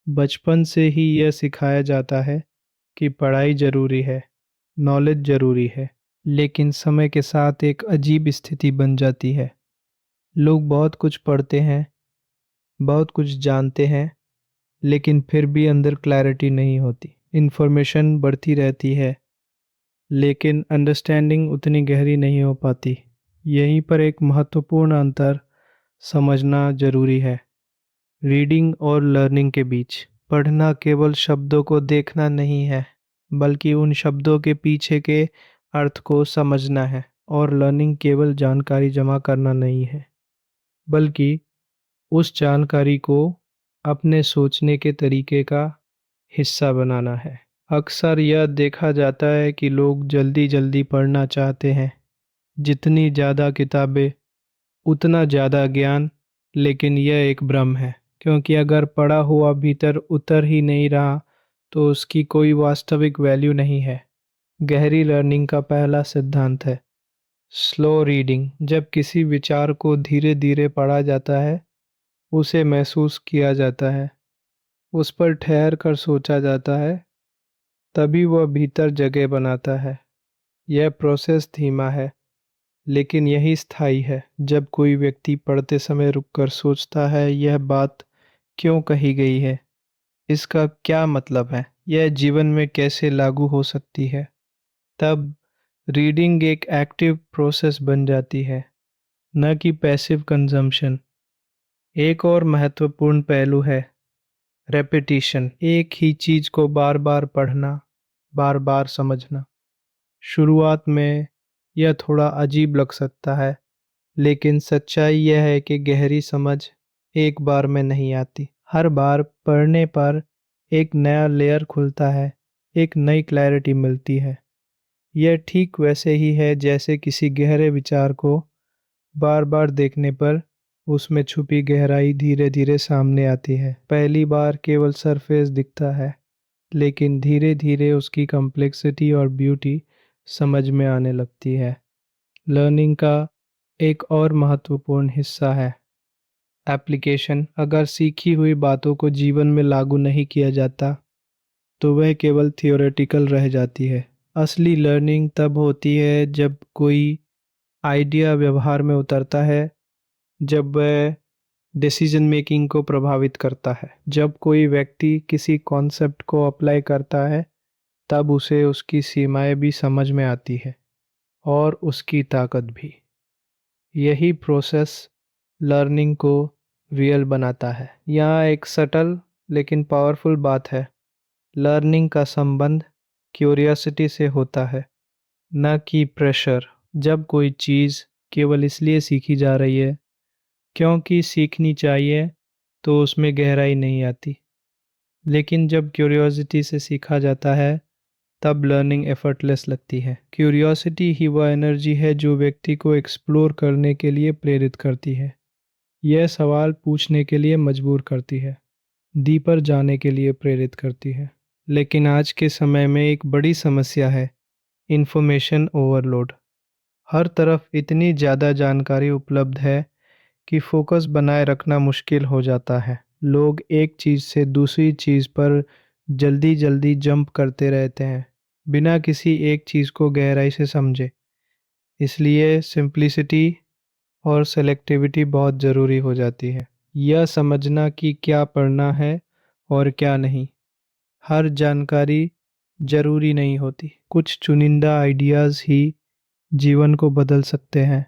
Speaker 1: बचपन से ही यह सिखाया जाता है कि पढ़ाई जरूरी है, नॉलेज जरूरी है, लेकिन समय के साथ एक अजीब स्थिति बन जाती है। लोग बहुत कुछ पढ़ते हैं, बहुत कुछ जानते हैं, लेकिन फिर भी अंदर क्लैरिटी नहीं होती। इन्फॉर्मेशन बढ़ती रहती है, लेकिन अंडरस्टैंडिंग उतनी गहरी नहीं हो पाती। यहीं पर एक महत्वपूर्ण अंतर समझना जरूरी है रीडिंग और लर्निंग के बीच। पढ़ना केवल शब्दों को देखना नहीं है, बल्कि उन शब्दों के पीछे के अर्थ को समझना है। और लर्निंग केवल जानकारी जमा करना नहीं है, बल्कि उस जानकारी को अपने सोचने के तरीके का हिस्सा बनाना है। अक्सर यह देखा जाता है कि लोग जल्दी जल्दी पढ़ना चाहते हैं। जितनी ज़्यादा किताबें उतना ज़्यादा ज्ञान, लेकिन यह एक भ्रम है, क्योंकि अगर पढ़ा हुआ भीतर उतर ही नहीं रहा तो उसकी कोई वास्तविक वैल्यू नहीं है। गहरी लर्निंग का पहला सिद्धांत है स्लो रीडिंग। जब किसी विचार को धीरे धीरे पढ़ा जाता है, उसे महसूस किया जाता है, उस पर ठहर कर सोचा जाता है, तभी वह भीतर जगह बनाता है। यह प्रोसेस धीमा है, लेकिन यही स्थायी है। जब कोई व्यक्ति पढ़ते समय रुककर सोचता है, यह बात क्यों कही गई है, इसका क्या मतलब है, यह जीवन में कैसे लागू हो सकती है, तब रीडिंग एक एक्टिव प्रोसेस बन जाती है, न कि पैसिव कंजम्पशन। एक और महत्वपूर्ण पहलू है रेपिटिशन। एक ही चीज को बार बार पढ़ना, बार बार समझना। शुरुआत में यह थोड़ा अजीब लग सकता है, लेकिन सच्चाई यह है कि गहरी समझ एक बार में नहीं आती। हर बार पढ़ने पर एक नया लेयर खुलता है, एक नई क्लैरिटी मिलती है। यह ठीक वैसे ही है जैसे किसी गहरे विचार को बार बार देखने पर उसमें छुपी गहराई धीरे धीरे सामने आती है। पहली बार केवल सरफेस दिखता है, लेकिन धीरे धीरे उसकी कॉम्प्लेक्सिटी और ब्यूटी समझ में आने लगती है। लर्निंग का एक और महत्वपूर्ण हिस्सा है एप्लीकेशन। अगर सीखी हुई बातों को जीवन में लागू नहीं किया जाता तो वह केवल थियोरेटिकल रह जाती है। असली लर्निंग तब होती है जब कोई आइडिया व्यवहार में उतरता है, जब वह डिसीजन मेकिंग को प्रभावित करता है, जब कोई व्यक्ति किसी कॉन्सेप्ट को अप्लाई करता है, तब उसे उसकी सीमाएं भी समझ में आती है और उसकी ताकत भी। यही प्रोसेस लर्निंग को रियल बनाता है। यहाँ एक सटल लेकिन पावरफुल बात है। लर्निंग का संबंध क्यूरियोसिटी से होता है, न कि प्रेशर। जब कोई चीज़ केवल इसलिए सीखी जा रही है क्योंकि सीखनी चाहिए, तो उसमें गहराई नहीं आती। लेकिन जब क्यूरियोसिटी से सीखा जाता है, तब लर्निंग एफर्टलेस लगती है। क्यूरियोसिटी ही वह एनर्जी है जो व्यक्ति को एक्सप्लोर करने के लिए प्रेरित करती है। यह सवाल पूछने के लिए मजबूर करती है, डीपर जाने के लिए प्रेरित करती है। लेकिन आज के समय में एक बड़ी समस्या है, इंफॉर्मेशन ओवरलोड। हर तरफ इतनी ज़्यादा जानकारी उपलब्ध है कि फोकस बनाए रखना मुश्किल हो जाता है। लोग एक चीज़ से दूसरी चीज़ पर जल्दी जल्दी जंप करते रहते हैं, बिना किसी एक चीज़ को गहराई से समझे। इसलिए सिंप्लिसिटी और सेलेक्टिविटी बहुत ज़रूरी हो जाती है। यह समझना कि क्या पढ़ना है और क्या नहीं। हर जानकारी जरूरी नहीं होती। कुछ चुनिंदा आइडियाज़ ही जीवन को बदल सकते हैं,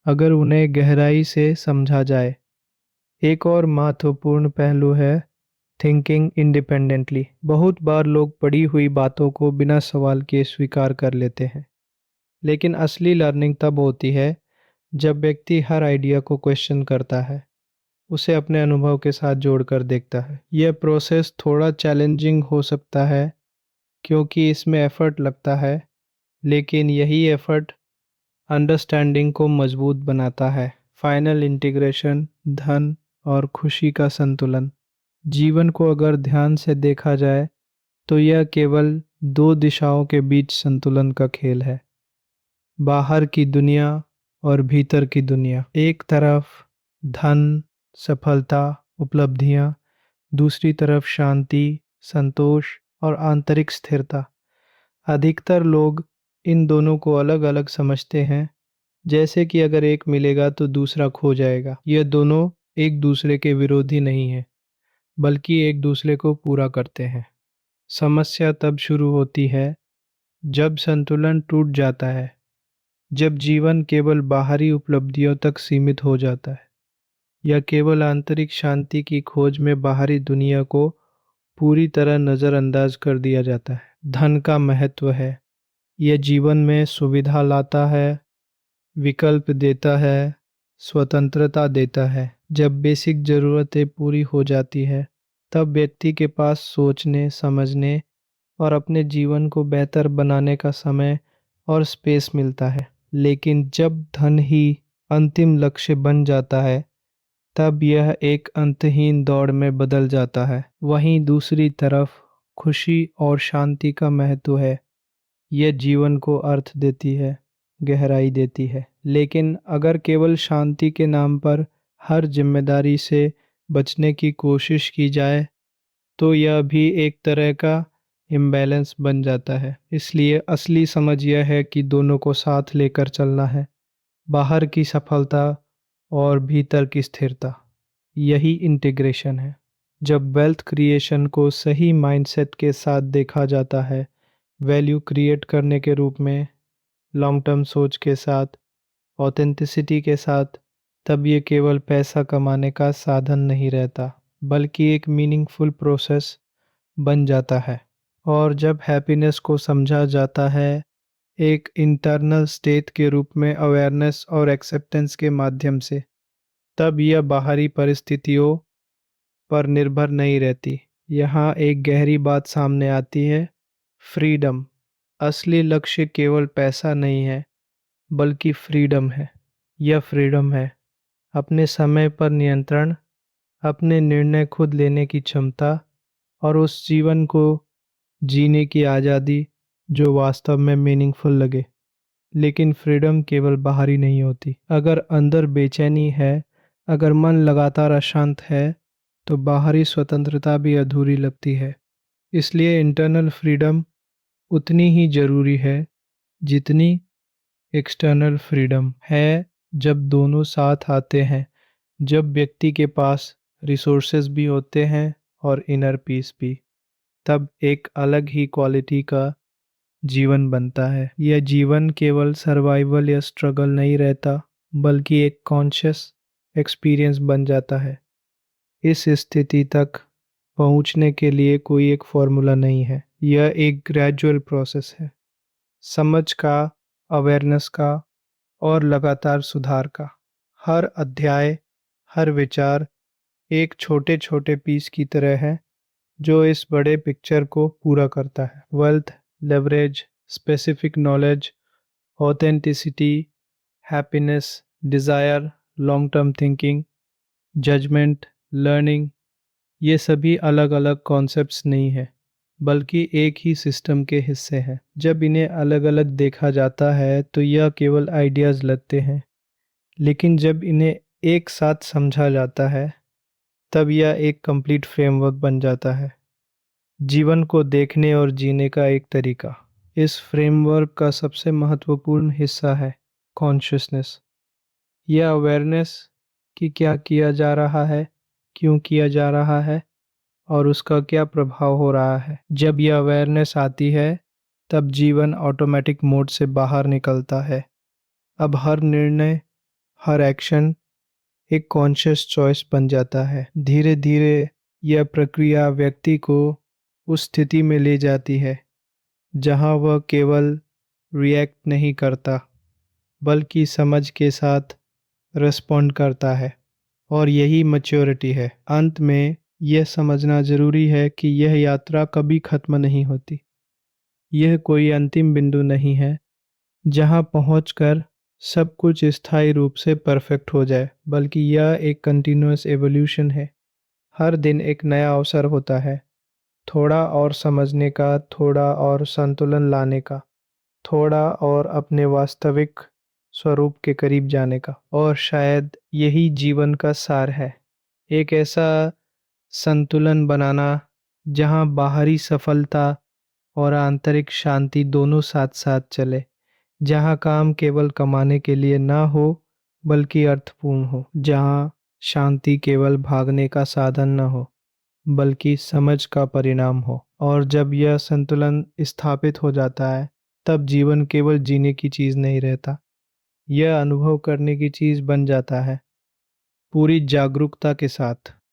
Speaker 1: अगर उन्हें गहराई से समझा जाए। एक और महत्वपूर्ण पहलू है थिंकिंग इंडिपेंडेंटली। बहुत बार लोग पढ़ी हुई बातों को बिना सवाल किए स्वीकार कर लेते हैं, लेकिन असली लर्निंग तब होती है जब व्यक्ति हर आइडिया को क्वेश्चन करता है, उसे अपने अनुभव के साथ जोड़कर देखता है। यह प्रोसेस थोड़ा चैलेंजिंग हो सकता है क्योंकि इसमें एफर्ट लगता है, लेकिन यही एफर्ट अंडरस्टैंडिंग को मजबूत बनाता है। फाइनल इंटीग्रेशन, धन और खुशी का संतुलन। जीवन को अगर ध्यान से देखा जाए तो यह केवल दो दिशाओं के बीच संतुलन का खेल है, बाहर की दुनिया और भीतर की दुनिया। एक तरफ धन, सफलता, उपलब्धियां, दूसरी तरफ शांति, संतोष और आंतरिक स्थिरता। अधिकतर लोग इन दोनों को अलग अलग समझते हैं, जैसे कि अगर एक मिलेगा तो दूसरा खो जाएगा। ये दोनों एक दूसरे के विरोधी नहीं हैं, बल्कि एक दूसरे को पूरा करते हैं। समस्या तब शुरू होती है जब संतुलन टूट जाता है, जब जीवन केवल बाहरी उपलब्धियों तक सीमित हो जाता है, या केवल आंतरिक शांति की खोज में बाहरी दुनिया को पूरी तरह नज़रअंदाज कर दिया जाता है। धन का महत्व है। यह जीवन में सुविधा लाता है, विकल्प देता है, स्वतंत्रता देता है। जब बेसिक ज़रूरतें पूरी हो जाती है, तब व्यक्ति के पास सोचने, समझने और अपने जीवन को बेहतर बनाने का समय और स्पेस मिलता है। लेकिन जब धन ही अंतिम लक्ष्य बन जाता है, तब यह एक अंतहीन दौड़ में बदल जाता है। वहीं दूसरी तरफ खुशी और शांति का महत्व है। यह जीवन को अर्थ देती है, गहराई देती है। लेकिन अगर केवल शांति के नाम पर हर जिम्मेदारी से बचने की कोशिश की जाए, तो यह भी एक तरह का इम्बैलेंस बन जाता है। इसलिए असली समझ यह है कि दोनों को साथ लेकर चलना है, बाहर की सफलता और भीतर की स्थिरता। यही इंटीग्रेशन है। जब वेल्थ क्रिएशन को सही माइंडसेट के साथ देखा जाता है, वैल्यू क्रिएट करने के रूप में, लॉन्ग टर्म सोच के साथ, ऑथेंटिसिटी के साथ, तब ये केवल पैसा कमाने का साधन नहीं रहता, बल्कि एक मीनिंगफुल प्रोसेस बन जाता है। और जब हैप्पीनेस को समझा जाता है एक इंटरनल स्टेट के रूप में, अवेयरनेस और एक्सेप्टेंस के माध्यम से, तब यह बाहरी परिस्थितियों पर निर्भर नहीं रहती। यहाँ एक गहरी बात सामने आती है, फ्रीडम। असली लक्ष्य केवल पैसा नहीं है, बल्कि फ्रीडम है। यह फ्रीडम है अपने समय पर नियंत्रण, अपने निर्णय खुद लेने की क्षमता और उस जीवन को जीने की आज़ादी जो वास्तव में मीनिंगफुल लगे। लेकिन फ्रीडम केवल बाहरी नहीं होती। अगर अंदर बेचैनी है, अगर मन लगातार अशांत है, तो बाहरी स्वतंत्रता भी अधूरी लगती है। इसलिए इंटरनल फ्रीडम उतनी ही ज़रूरी है जितनी एक्सटर्नल फ्रीडम है। जब दोनों साथ आते हैं, जब व्यक्ति के पास रिसोर्सेज भी होते हैं और इनर पीस भी, तब एक अलग ही क्वालिटी का जीवन बनता है। यह जीवन केवल सर्वाइवल या स्ट्रगल नहीं रहता, बल्कि एक कॉन्शियस एक्सपीरियंस बन जाता है। इस स्थिति तक पहुंचने के लिए कोई एक फॉर्मूला नहीं है। यह एक ग्रेजुअल प्रोसेस है, समझ का, अवेयरनेस का और लगातार सुधार का। हर अध्याय, हर विचार एक छोटे छोटे पीस की तरह है जो इस बड़े पिक्चर को पूरा करता है। Wealth, leverage, specific knowledge, authenticity, happiness, desire, long term thinking, judgment, learning, ये सभी अलग अलग कॉन्सेप्ट्स नहीं है, बल्कि एक ही सिस्टम के हिस्से हैं। जब इन्हें अलग अलग देखा जाता है तो यह केवल आइडियाज लगते हैं, लेकिन जब इन्हें एक साथ समझा जाता है तब यह एक कंप्लीट फ्रेमवर्क बन जाता है, जीवन को देखने और जीने का एक तरीका। इस फ्रेमवर्क का सबसे महत्वपूर्ण हिस्सा है कॉन्शियसनेस। यह अवेयरनेस कि क्या किया जा रहा है, क्यों किया जा रहा है और उसका क्या प्रभाव हो रहा है। जब यह अवेयरनेस आती है तब जीवन ऑटोमेटिक मोड से बाहर निकलता है। अब हर निर्णय, हर एक्शन एक कॉन्शियस चॉइस बन जाता है। धीरे धीरे यह प्रक्रिया व्यक्ति को उस स्थिति में ले जाती है जहां वह केवल रिएक्ट नहीं करता, बल्कि समझ के साथ रिस्पॉन्ड करता है। और यही मैच्योरिटी है। अंत में यह समझना जरूरी है कि यह यात्रा कभी खत्म नहीं होती। यह कोई अंतिम बिंदु नहीं है जहां पहुंचकर सब कुछ स्थायी रूप से परफेक्ट हो जाए, बल्कि यह एक कंटिन्यूअस एवोल्यूशन है। हर दिन एक नया अवसर होता है, थोड़ा और समझने का, थोड़ा और संतुलन लाने का, थोड़ा और अपने वास्तविक स्वरूप के करीब जाने का। और शायद यही जीवन का सार है, एक ऐसा संतुलन बनाना जहां बाहरी सफलता और आंतरिक शांति दोनों साथ साथ चले, जहां काम केवल कमाने के लिए ना हो बल्कि अर्थपूर्ण हो, जहां शांति केवल भागने का साधन न हो बल्कि समझ का परिणाम हो। और जब यह संतुलन स्थापित हो जाता है तब जीवन केवल जीने की चीज नहीं रहता, यह अनुभव करने की चीज बन जाता है, पूरी जागरूकता के साथ।